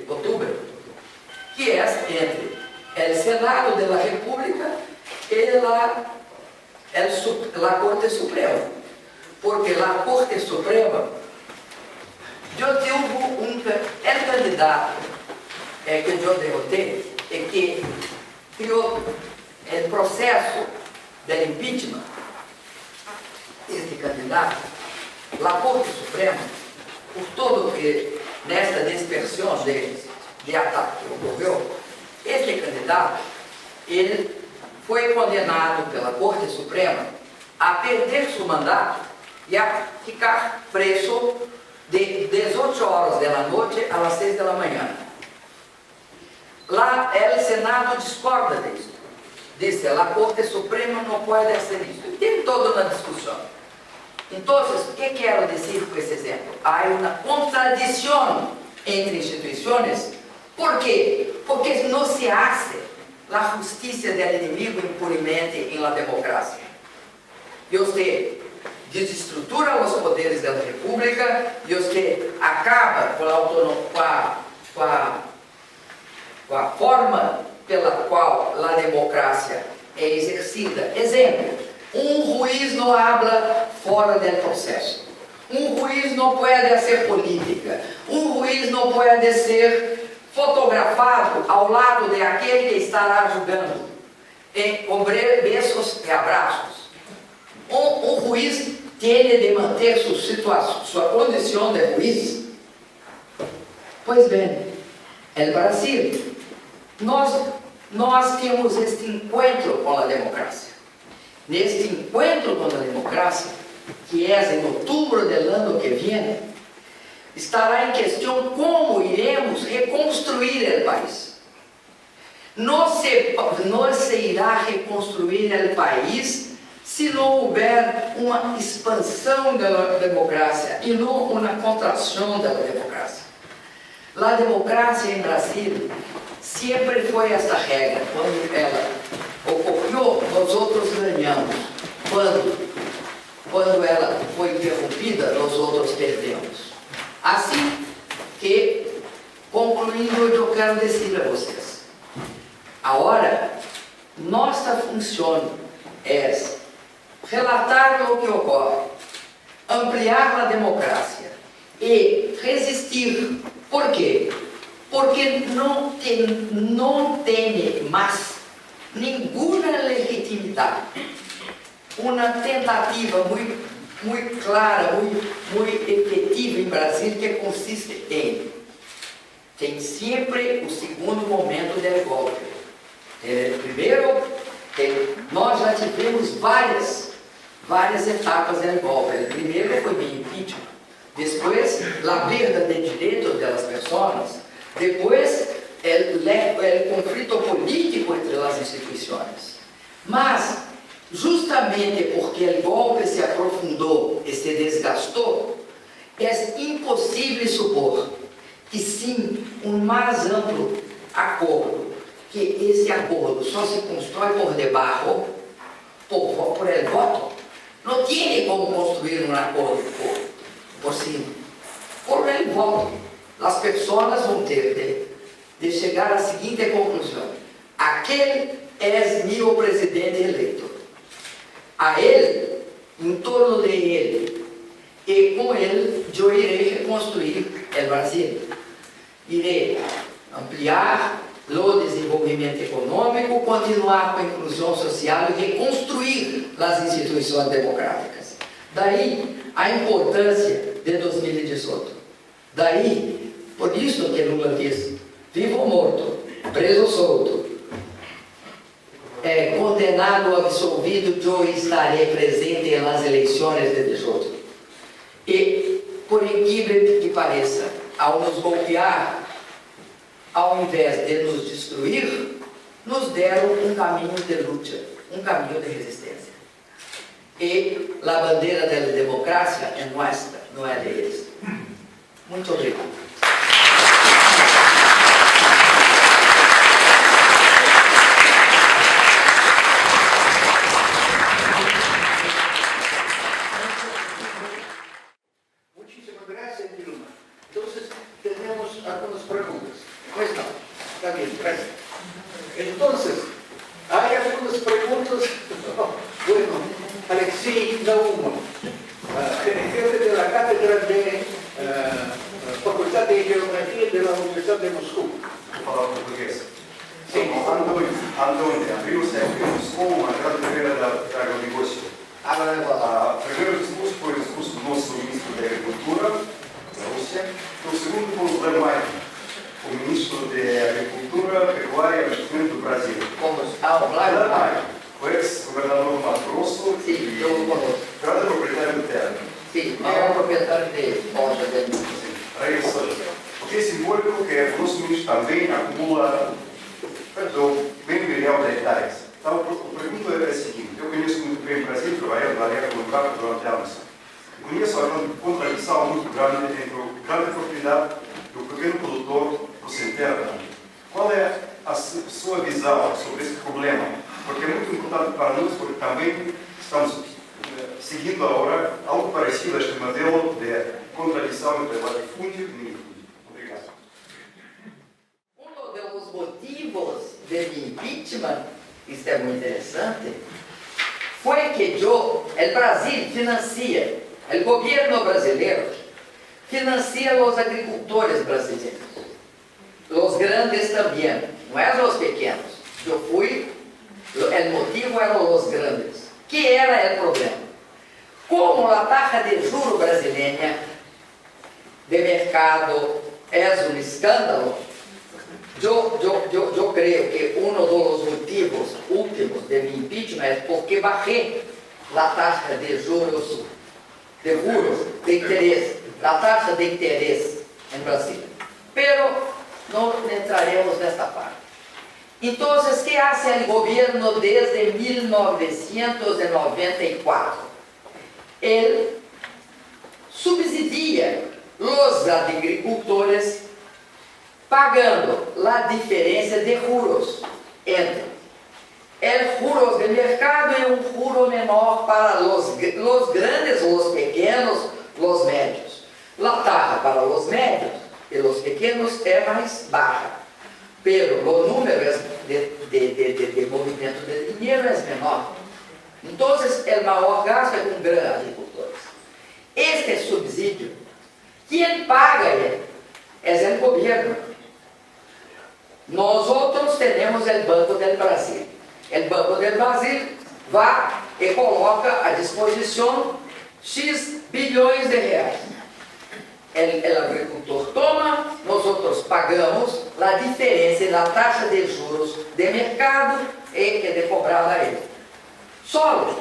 outubro, que é entre o Senado da República e a Corte Suprema. Porque a Corte Suprema, eu tive o candidato que eu derrotei, que criou o processo do impeachment. Este candidato, a Corte Suprema, por todo que nesta dispersão de ataque que ocorreu, este candidato, ele foi condenado pela Corte Suprema a perder seu mandato e a ficar preso de 18 horas da noite às 6 da manhã. Lá, o Senado discorda disso. Diz, a Corte Suprema não pode fazer isso. E tem toda uma discussão. Então, o que quero dizer com esse exemplo? Há uma contradição entre instituições. Por quê? Porque não se hace a justiça do inimigo impunemente na democracia. E você desestrutura os poderes da República e você acaba com a forma pela qual a democracia é exercida. Exemplo, um juiz não habla fora do processo. Um juiz não pode ser política. Um juiz não pode ser fotografado ao lado de aquele que estará julgando, com beijos e abraços. Um juiz tem de manter sua condição de juiz. Pois bem, no Brasil, nós temos este encontro com a democracia. Neste encontro com a democracia, que é em outubro do ano que vem, estará em questão como iremos reconstruir o país. Não se irá reconstruir o país se não houver uma expansão da democracia e não uma contração da democracia. A democracia em Brasil sempre foi esta regra. Quando ela ocorreu, nós outros ganhamos. Quando ela foi interrompida, nós outros perdemos. Assim que, concluindo, eu quero dizer a vocês, agora, nossa função é relatar o que ocorre, ampliar a democracia e resistir. Por quê? Porque não tem mais nenhuma legitimidade. Uma tentativa muito clara, muito efetiva em Brasil, que consiste tem sempre o segundo momento do golpe. Primeiro, nós já tivemos várias etapas do golpe. O primeiro foi o impeachment, depois a perda de direitos das pessoas, depois o conflito político entre as instituições. Mas justamente porque o golpe se aprofundou e se desgastou, é impossível supor que sim, um mais amplo acordo, que esse acordo só se constrói por debaixo, por el voto, não tem como construir um acordo por cima. Por el voto, as pessoas vão ter de chegar à seguinte conclusão: aquele é meu presidente eleito. A ele, em torno de ele, e com ele, eu irei reconstruir o Brasil. Irei ampliar o desenvolvimento econômico, continuar com a inclusão social e reconstruir as instituições democráticas. Daí a importância de 2018. Daí, por isso que Lula diz: vivo ou morto, preso ou solto, condenado ou absolvido, eu estarei presente nas eleições de 18. E, por incrível que pareça, ao nos golpear, ao invés de nos destruir, nos deram um caminho de luta, um caminho de resistência. E a bandeira da democracia é nossa, não é deles. Muito obrigado.
Muchísimas gracias, Dilma. Entonces, tenemos algunas preguntas. Pues no, está bien, gracias. Entonces, hay algunas preguntas. Bueno, Alexei Naumov, jefe de la cátedra de Facultad de Geografía de la Universidad de Moscou.
Falar português.
Sim.
Антоне, abriu-se aqui em Moscou uma grande feira de agronegócio. Primeiro discurso foi o discurso do nosso ministro da Agricultura, da Rússia. O segundo foi o Blanmaik, o ministro da Agricultura, Pecuária e Abastecimento do Brasil. Blanmaik, o ex-governador do Mato Grosso
Sim, eu o conheço.
grande proprietário do terreno.
Sim, maior proprietário de Porsche dele.
Para isso, o que é simbólico que o nosso ministro também acumula do bem material de hectares. Então, a pergunta é a seguinte: eu conheço muito bem o Brasil, trabalhei na área do campo durante anos. Conheço a contradição muito grande entre a grande propriedade e o pequeno produtor do sem terra. Qual é a sua visão sobre esse problema? Porque é muito importante para nós, porque também estamos seguindo agora algo parecido a este modelo de contradição entre latifúndio e minifúndio. Obrigado.
Um dos motivos de mi impeachment, isso é muito interessante, foi que o Brasil financia, o governo brasileiro financia os agricultores brasileiros, os grandes também, não é os pequenos. Eu fui, o motivo eram os grandes. Que era o problema? Como a taxa de juros brasileira de mercado é um escândalo, eu creio que um dos motivos últimos de meu impeachment é porque baixei a taxa de juros de interesse, a taxa de interesse em Brasil. Pero não entraremos nesta parte. Então, o que faz o governo desde 1994? Ele subsidia os agricultores pagando a diferença de juros entre o juros de mercado e um juro menor para os grandes, os pequenos, os médios. A taxa para os médios e os pequenos é mais baixa, pero o número de movimento de dinheiro é menor. Então, o maior gasto é com grandes agricultores. Este subsídio, quem paga é o governo. Nós outros temos o Banco do Brasil. O Banco do Brasil vai e coloca à disposição X bilhões de reais. O agricultor toma, nós outros pagamos a diferença da taxa de juros de mercado e que é cobrada a ele. Só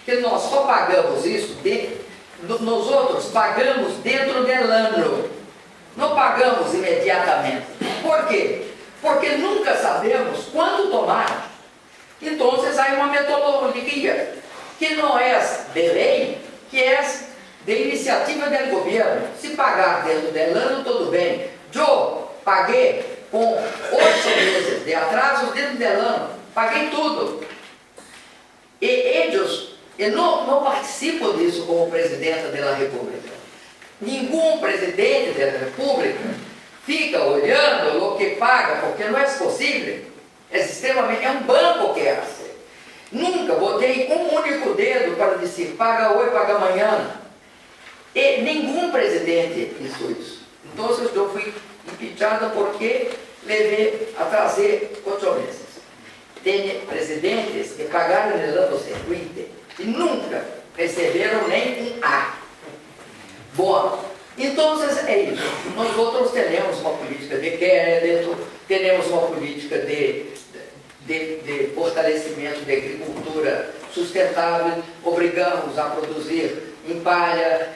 que nós só pagamos isso, nós outros pagamos dentro do ano, não pagamos imediatamente. Por quê? Porque nunca sabemos quanto tomar. Então, há uma metodologia que não é de lei, que é de iniciativa do governo. Se pagar dentro do ano, tudo bem. Eu paguei com 8 meses de atraso dentro do ano. Paguei tudo. E eles não participam disso como presidente da República. Nenhum presidente da República fica olhando o que paga, porque não é possível. É extremamente, é um banco que hace. Nunca botei um único dedo para dizer paga hoje, paga amanhã. E nenhum presidente isso. Então eu fui impeachada porque levei a trazer 8 meses. Tem presidentes que pagaram no ano seguinte e nunca receberam nem um A. Bom, então é isso. Nós outros temos uma política de crédito, temos uma política de fortalecimento da agricultura sustentável, obrigamos a produzir em palha,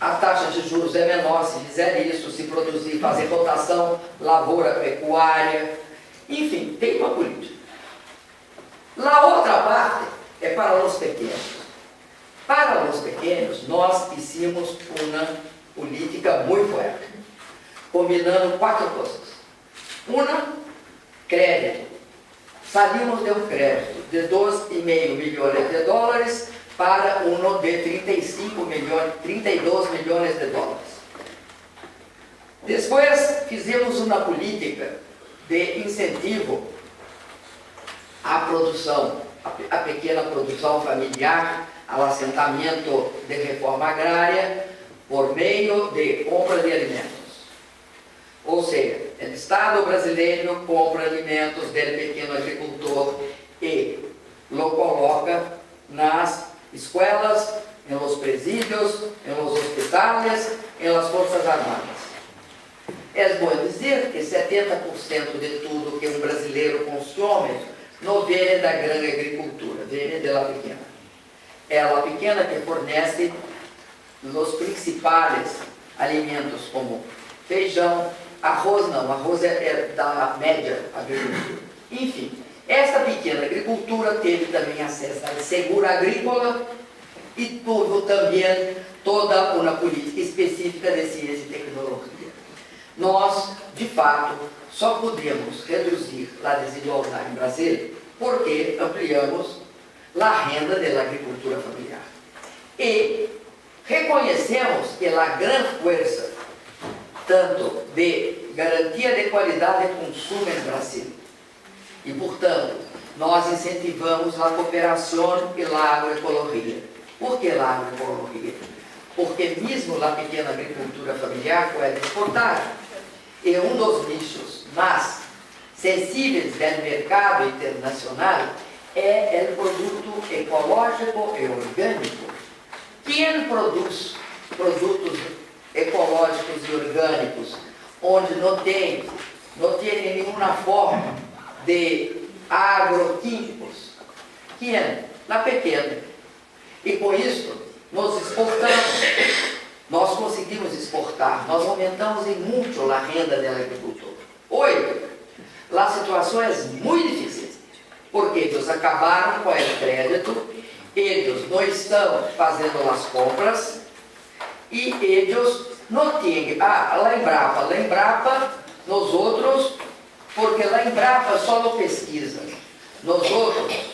a taxa de juros é menor se fizer isso, se produzir, fazer rotação, lavoura, pecuária, enfim, tem uma política. A outra parte é para os pequenos. Para os pequenos, nós fizemos uma política muito forte, combinando 4 coisas. Uma, crédito. Salimos de um crédito de 2,5 milhões de dólares para um de 32 milhões de dólares. Depois fizemos uma política de incentivo à produção, à pequena produção familiar, ao assentamento de reforma agrária, por meio de compra de alimentos. Ou seja, o Estado brasileiro compra alimentos do pequeno agricultor e lo coloca nas escolas, nos presídios, nos hospitais, nas Forças Armadas. É bom dizer que 70% de tudo que um brasileiro consome não vem da grande agricultura, vem da pequena. É a pequena que fornece os principais alimentos como feijão, arroz não, arroz é da média agricultura. Enfim, esta pequena agricultura teve também acesso à seguro agrícola e tudo também, toda uma política específica de ciência e tecnologia. Nós, de fato, só podemos reduzir a desigualdade no Brasil porque ampliamos a renda da agricultura familiar. E reconhecemos que a grande força tanto de garantia de qualidade de consumo no Brasil. E, portanto, nós incentivamos a cooperação e a agroecologia. Por que a agroecologia? Porque mesmo a pequena agricultura familiar pode exportar. E um dos nichos mais sensíveis do mercado internacional é o produto ecológico e orgânico. Quem produz produtos ecológicos e orgânicos, onde não tem nenhuma forma de agroquímicos, que é na pequena. E com isso, nós exportamos, nós conseguimos exportar, nós aumentamos em muito a renda do agricultor. Hoje, a situação é muito difícil, porque eles acabaram com o crédito, eles não estão fazendo as compras, e eles não têm, a Embrapa, nós outros, porque a Embrapa só não pesquisa. Nós outros,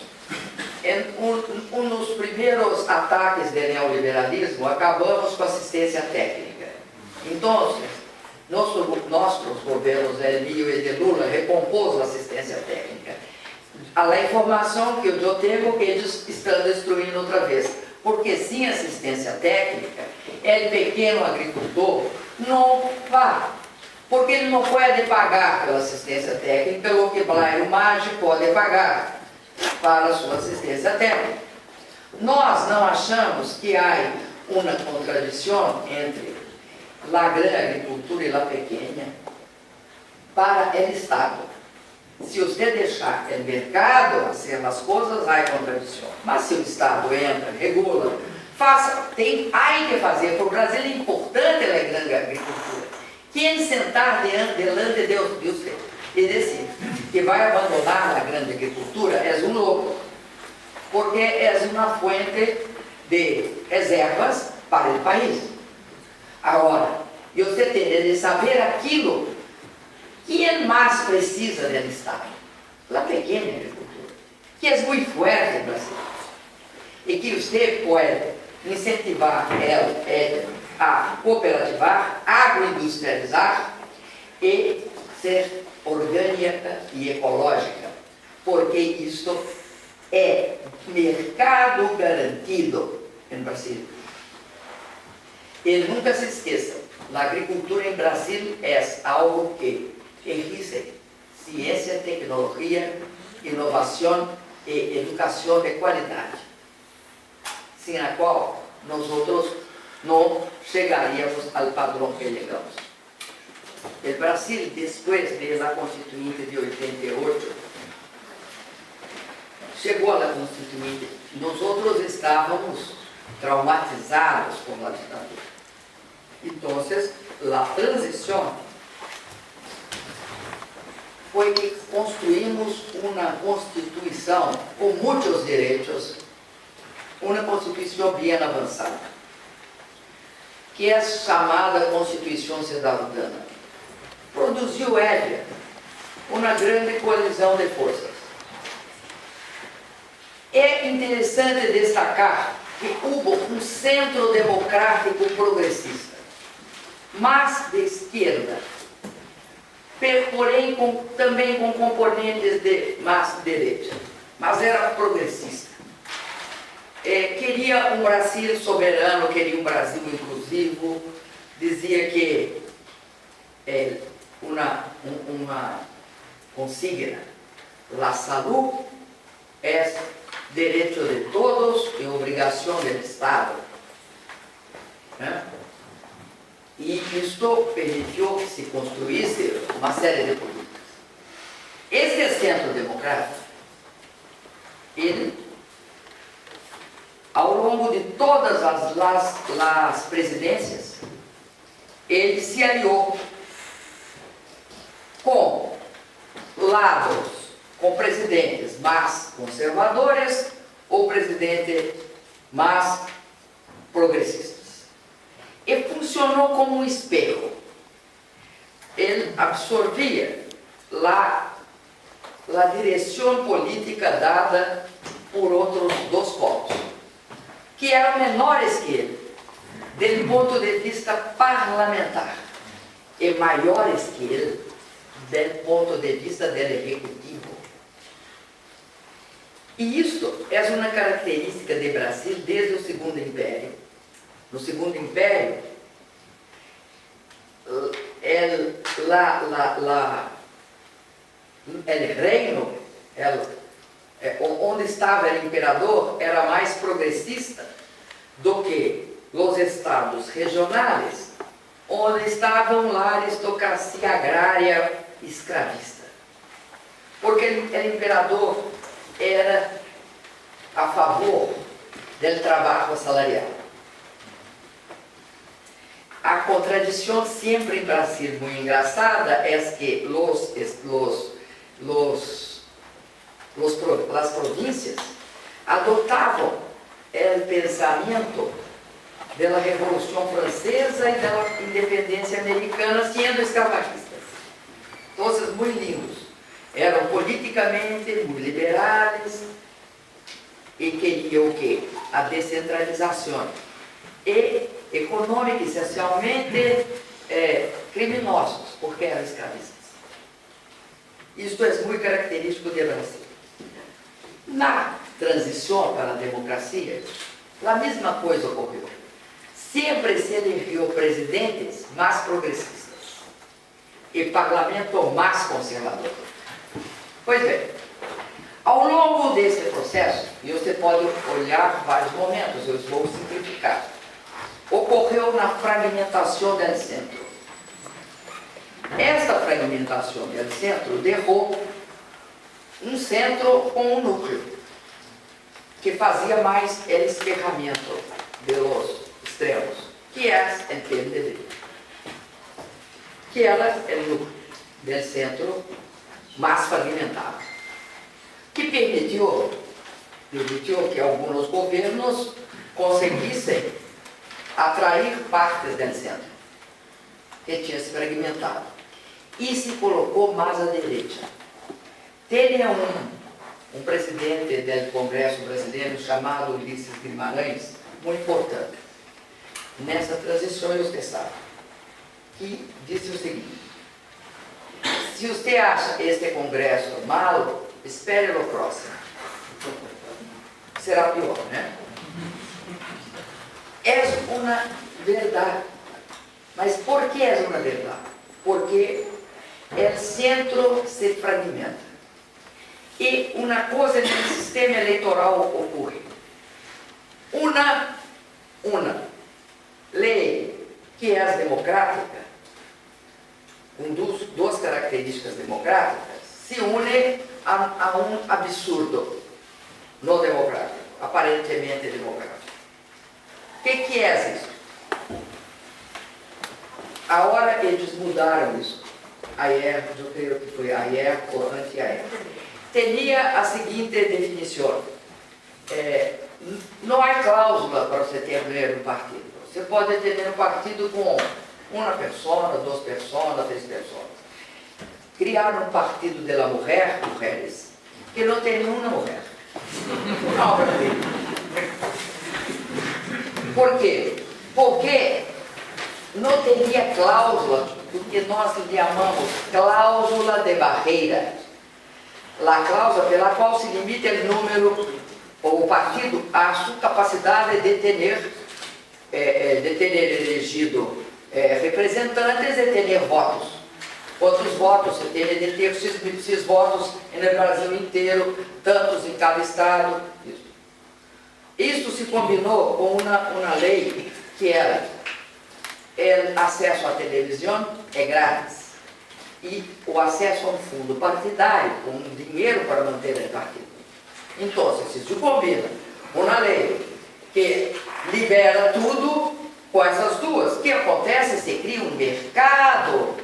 um dos primeiros ataques do neoliberalismo, acabamos com assistência técnica. Então, nossos governos de Elio e de Lula recompôs a assistência técnica. A informação que eu tenho que eles estão destruindo outra vez. Porque sem assistência técnica, o pequeno agricultor não vai. Porque ele não pode pagar pela assistência técnica o que Blairo Maggi pode pagar para a sua assistência técnica. Nós não achamos que há uma contradição entre a grande agricultura e a pequena para o Estado. Se você deixar o mercado fazer as coisas, há contradição. Mas se o Estado entra, regula, há que fazer. Para o Brasil é importante a grande agricultura. Quem sentar diante de Deus e dizer, que vai abandonar a grande agricultura é um louco, porque é uma fuente de reservas para o país. Agora, você tem de saber aquilo que mais precisa do Estado, a pequena agricultura, que é muito forte no Brasil, e que você pode incentivar ela a cooperativar, agroindustrializar e ser orgânica e ecológica, porque isto é mercado garantido no Brasil. E nunca se esqueça, a agricultura em Brasil é algo que enriquece ciência, tecnologia, inovação e educação de qualidade, sem a qual nós outros não chegaríamos ao padrão que chegamos. O Brasil, depois da Constituinte de 88, chegou à Constituinte, nós outros estávamos traumatizados com a ditadura. Então, a transição foi que construímos uma Constituição com muitos direitos, uma Constituição bem avançada, que é chamada Constituição Cidadana. Produziu ela uma grande coalizão de forças. É interessante destacar que houve um centro democrático progressista, mas de esquerda, porém também com componentes de mais direita, mas era progressista. Queria um Brasil soberano, queria um Brasil inclusivo, dizia que uma consigna, a saúde é direito de todos e obrigação do Estado. E isto permitiu que se construísse uma série de políticas. Esse centro democrático, ele, ao longo de todas as presidências, ele se aliou com presidentes mais conservadores ou presidentes mais progressistas. E funcionou como um espelho. Ele absorvia a direção política dada por outros dois povos, que eram menores que ele, do ponto de vista parlamentar, e maiores que ele, do ponto de vista do executivo. E isto é uma característica do Brasil desde o Segundo Império. No Segundo Império, o reino, onde estava o imperador, era mais progressista do que os estados regionais, onde estavam a aristocracia agrária escravista. Porque o imperador era a favor do trabalho assalariado. A contradição sempre em Brasil muito engraçada é que as províncias adotavam o pensamento da Revolução Francesa e da independência americana, sendo escravagistas. Todos muito lindos. Eram politicamente muito liberais e queriam o quê? A descentralização. E econômica e socialmente criminosos, porque eram escravistas. Isto é muito característico do Brasil. Na transição para a democracia, a mesma coisa ocorreu. Sempre se elegeu presidentes mais progressistas e parlamento mais conservador. Pois bem, ao longo desse processo, e você pode olhar vários momentos, eu vou simplificar, ocorreu na fragmentação do centro. Esta fragmentação do centro derrubou um centro com um núcleo, que fazia mais o esquerramento dos extremos, que é o PMDB, que era o núcleo do centro mais fragmentado, que permitiu que alguns governos conseguissem atrair partes do centro, que tinha se fragmentado, e se colocou mais à direita. Tinha um presidente do Congresso brasileiro chamado Ulisses Guimarães, muito importante, nessa transição, você sabe, que disse o seguinte: se você acha este Congresso malo, espere no próximo. Será pior, né? É uma verdade. Mas por que é uma verdade? Porque o centro se fragmenta. E uma coisa no sistema eleitoral ocorre. Uma lei que é democrática, com duas características democráticas, se une a um absurdo não democrático, aparentemente democrático. O que é isso? A hora eles mudaram isso, ayer, eu creio que foi ayer ou anteayer, tinha a seguinte definição: não há cláusula para você ter um partido. Você pode ter um partido com uma pessoa, duas pessoas, três pessoas. Criaram um partido de mulheres, que não tem nenhuma mulher. Não, por quê? Porque não teria cláusula, porque nós chamamos cláusula de barreira. A cláusula pela qual se limita o número, ou o partido, a sua capacidade de ter elegido representantes e ter votos. Quantos votos você tem de ter X votos no Brasil inteiro, tantos em cada estado. Isso se combinou com uma lei que era o acesso à televisão é grátis e o acesso a um fundo partidário com dinheiro para manter o partido. Então, se combina uma lei que libera tudo com essas duas, o que acontece? Se cria um mercado,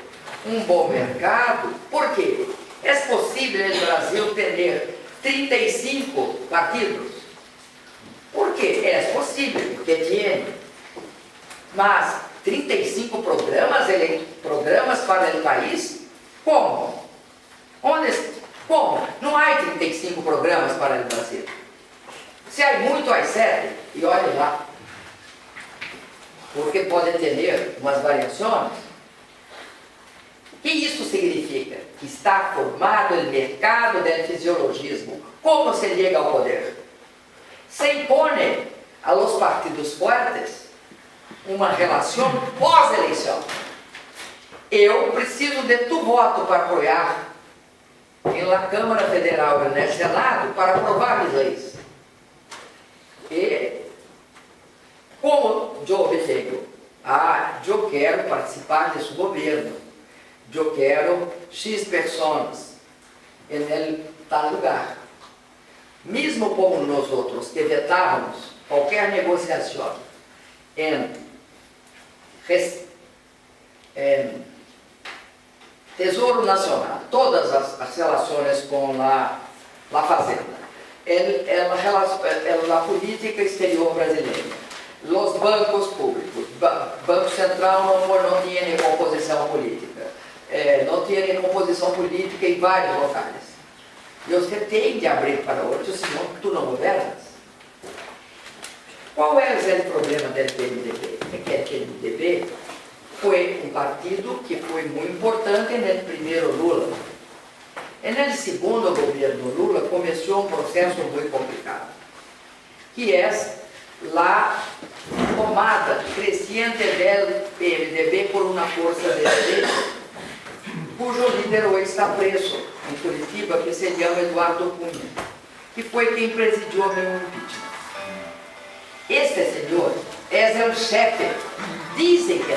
um bom mercado. Por quê? É possível no Brasil ter 35 partidos? Por quê? É possível, porque tem. Mas 35 programas para o país? Como? Como? Não há 35 programas para o Brasil. Se há muito, há 7. E olhem lá. Porque pode ter umas variações. O que isso significa? Que está formado o mercado do fisiologismo. Como se chega ao poder? Se impõe aos partidos fortes uma relação pós-eleição. Eu preciso de tu voto para apoiar na Câmara Federal e no Senado para aprovar as leis. E como eu obtenho? Eu quero participar desse governo. Eu quero X pessoas em tal lugar. Mesmo como nós outros que vetávamos qualquer negociação em Tesouro Nacional, todas as relações com a Fazenda, a política exterior brasileira, os bancos públicos, Banco Central não tinha composição política, não tinha composição política em vários locais. E você tem de abrir para outros, senão tu não governas. Qual é o problema do PMDB? É que o PMDB foi um partido que foi muito importante no primeiro Lula. E no segundo governo Lula começou um processo muito complicado, que é a tomada crescente do PMDB por uma força de direita, cujo líder hoje está preso em Curitiba, que se chama Eduardo Cunha, que foi quem presidiu o meu impeachment. Este senhor é o chefe, dizem que é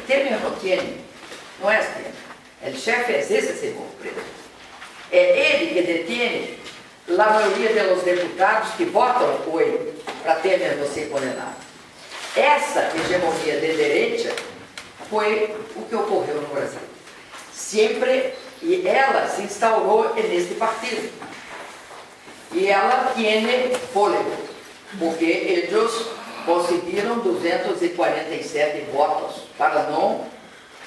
Temer não tem, não é Temer, o chefe é esse senhor preso. É ele que detém a maioria dos deputados que votam hoje para Temer não ser condenado. Essa hegemonia de direita foi o que ocorreu no Brasil. Sempre E ela se instaurou neste partido. E ela tiene fôlego, porque eles conseguiram 247 votos para não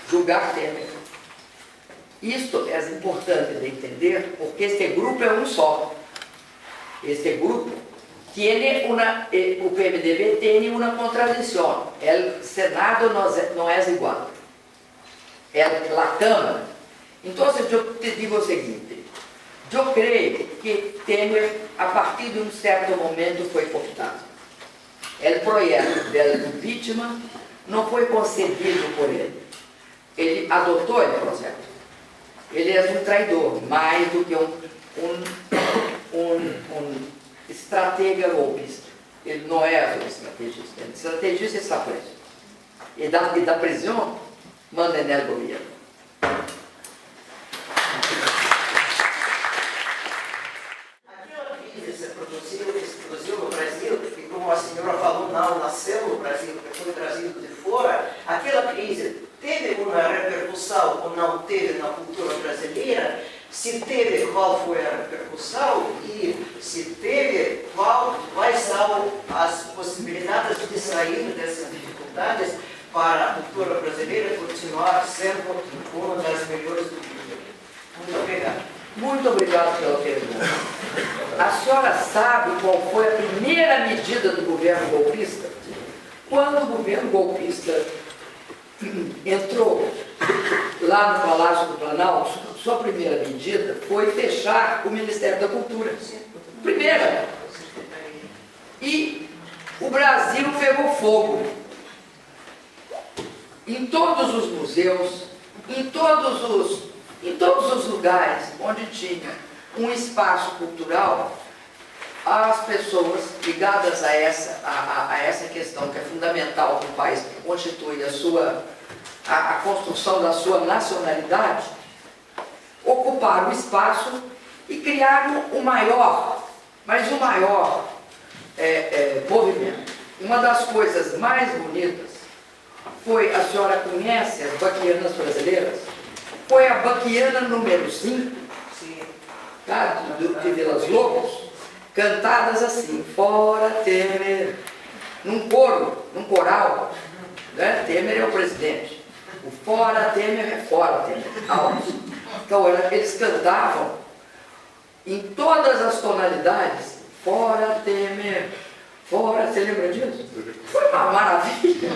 julgar Temer. Isto é importante de entender, porque este grupo é um só. Este grupo tiene o PMDB tem uma contradição. O Senado não é igual. É a Câmara. Então, eu te digo o seguinte: eu creio que Temer, a partir de um certo momento, foi cooptado. O projeto do impeachment não foi concebido por ele. Ele adotou o projeto. Ele é um traidor, mais do que um estratega golpista. Ele não é um estrategista. O estrategista está preso. E da prisão, manda nele governo.
Aquela crise se produziu no Brasil, e como a senhora falou, não nasceu no Brasil, porque foi trazido de fora. Aquela crise teve uma repercussão ou não teve na cultura brasileira? Se teve, qual foi a repercussão? E se teve, quais são as possibilidades de sair dessas dificuldades para a cultura brasileira continuar sendo uma das melhores do mundo? Muito obrigado.
Muito obrigado pela pergunta. A senhora sabe qual foi a primeira medida do governo golpista? Quando o governo golpista entrou lá no Palácio do Planalto, sua primeira medida foi fechar o Ministério da Cultura. Primeira. E o Brasil pegou fogo. Em todos os museus, em todos os lugares onde tinha um espaço cultural, as pessoas ligadas a essa questão que é fundamental para o país, que constitui a construção da sua nacionalidade, ocuparam o espaço e criaram o maior movimento. Uma das coisas mais bonitas foi, a senhora conhece as baquianas brasileiras? Foi a baquiana número 5, tá? de Vilas Lobos, cantadas assim, fora Temer, num coro, num coral, né? Temer é o presidente, o fora Temer é fora Temer, altos. Então eles cantavam em todas as tonalidades, fora Temer, fora, você lembra disso? Foi uma maravilha.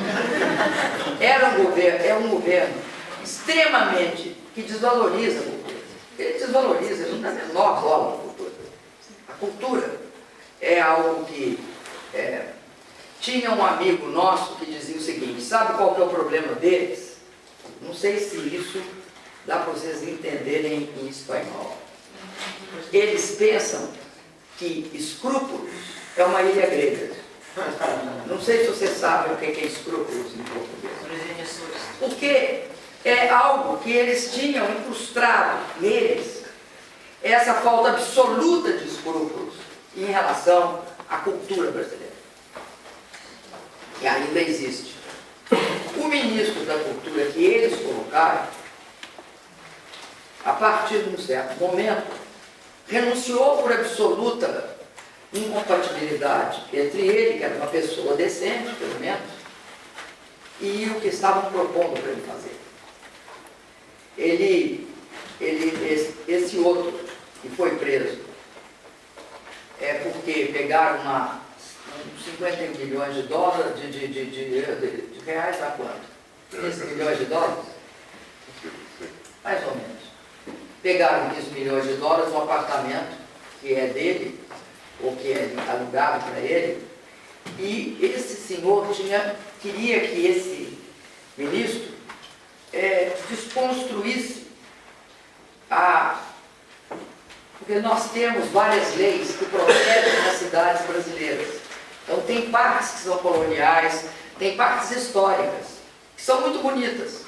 É um governo extremamente que desvaloriza a cultura. Ele desvaloriza, ele não dá a menor bola na cultura. A cultura é algo que... tinha um amigo nosso que dizia o seguinte: sabe qual que é o problema deles? Não sei se isso dá para vocês entenderem em espanhol. Eles pensam que escrúpulos é uma ilha grega. Não sei se vocês sabem o que é escrúpulos em português. Porque é algo que eles tinham incrustado neles, essa falta absoluta de escrúpulos em relação à cultura brasileira. E ainda existe. O ministro da Cultura que eles colocaram, a partir de um certo momento, renunciou por absoluta incompatibilidade entre ele, que era uma pessoa decente, pelo menos, e o que estavam propondo para ele fazer. Esse outro que foi preso, é porque pegaram 51 milhões de dólares, de reais a quanto? 15 milhões de dólares? Mais ou menos. Pegaram 15 milhões de dólares no apartamento que é dele, ou que é alugado para ele, e esse senhor queria que esse ministro desconstruísse porque nós temos várias leis que protegem as cidades brasileiras. Então tem partes que são coloniais, tem partes históricas, que são muito bonitas.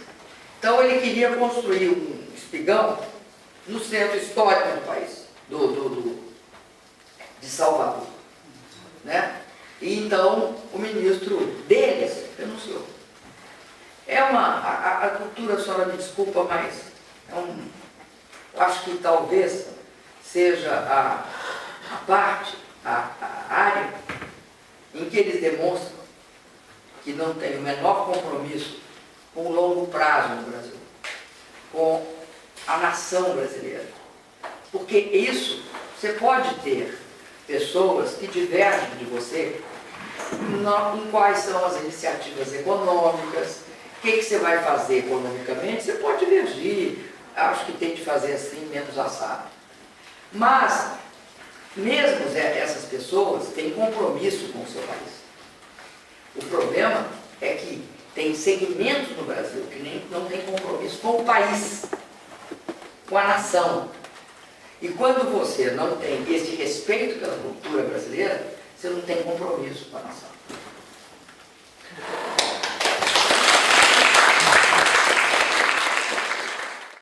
Então ele queria construir um espigão no centro histórico do país, de Salvador. Né? E então o ministro deles renunciou. A cultura, a senhora me desculpa, mas acho que talvez seja a área em que eles demonstram que não tem o menor compromisso com o longo prazo no Brasil, com a nação brasileira. Porque isso, você pode ter pessoas que divergem de você em quais são as iniciativas econômicas, o que você vai fazer economicamente, você pode divergir, acho que tem de fazer assim, menos assado. Mas, mesmo essas pessoas têm compromisso com o seu país. O problema é que tem segmentos no Brasil que não tem compromisso com o país, com a nação. E quando você não tem esse respeito pela cultura brasileira, você não tem compromisso com a nação.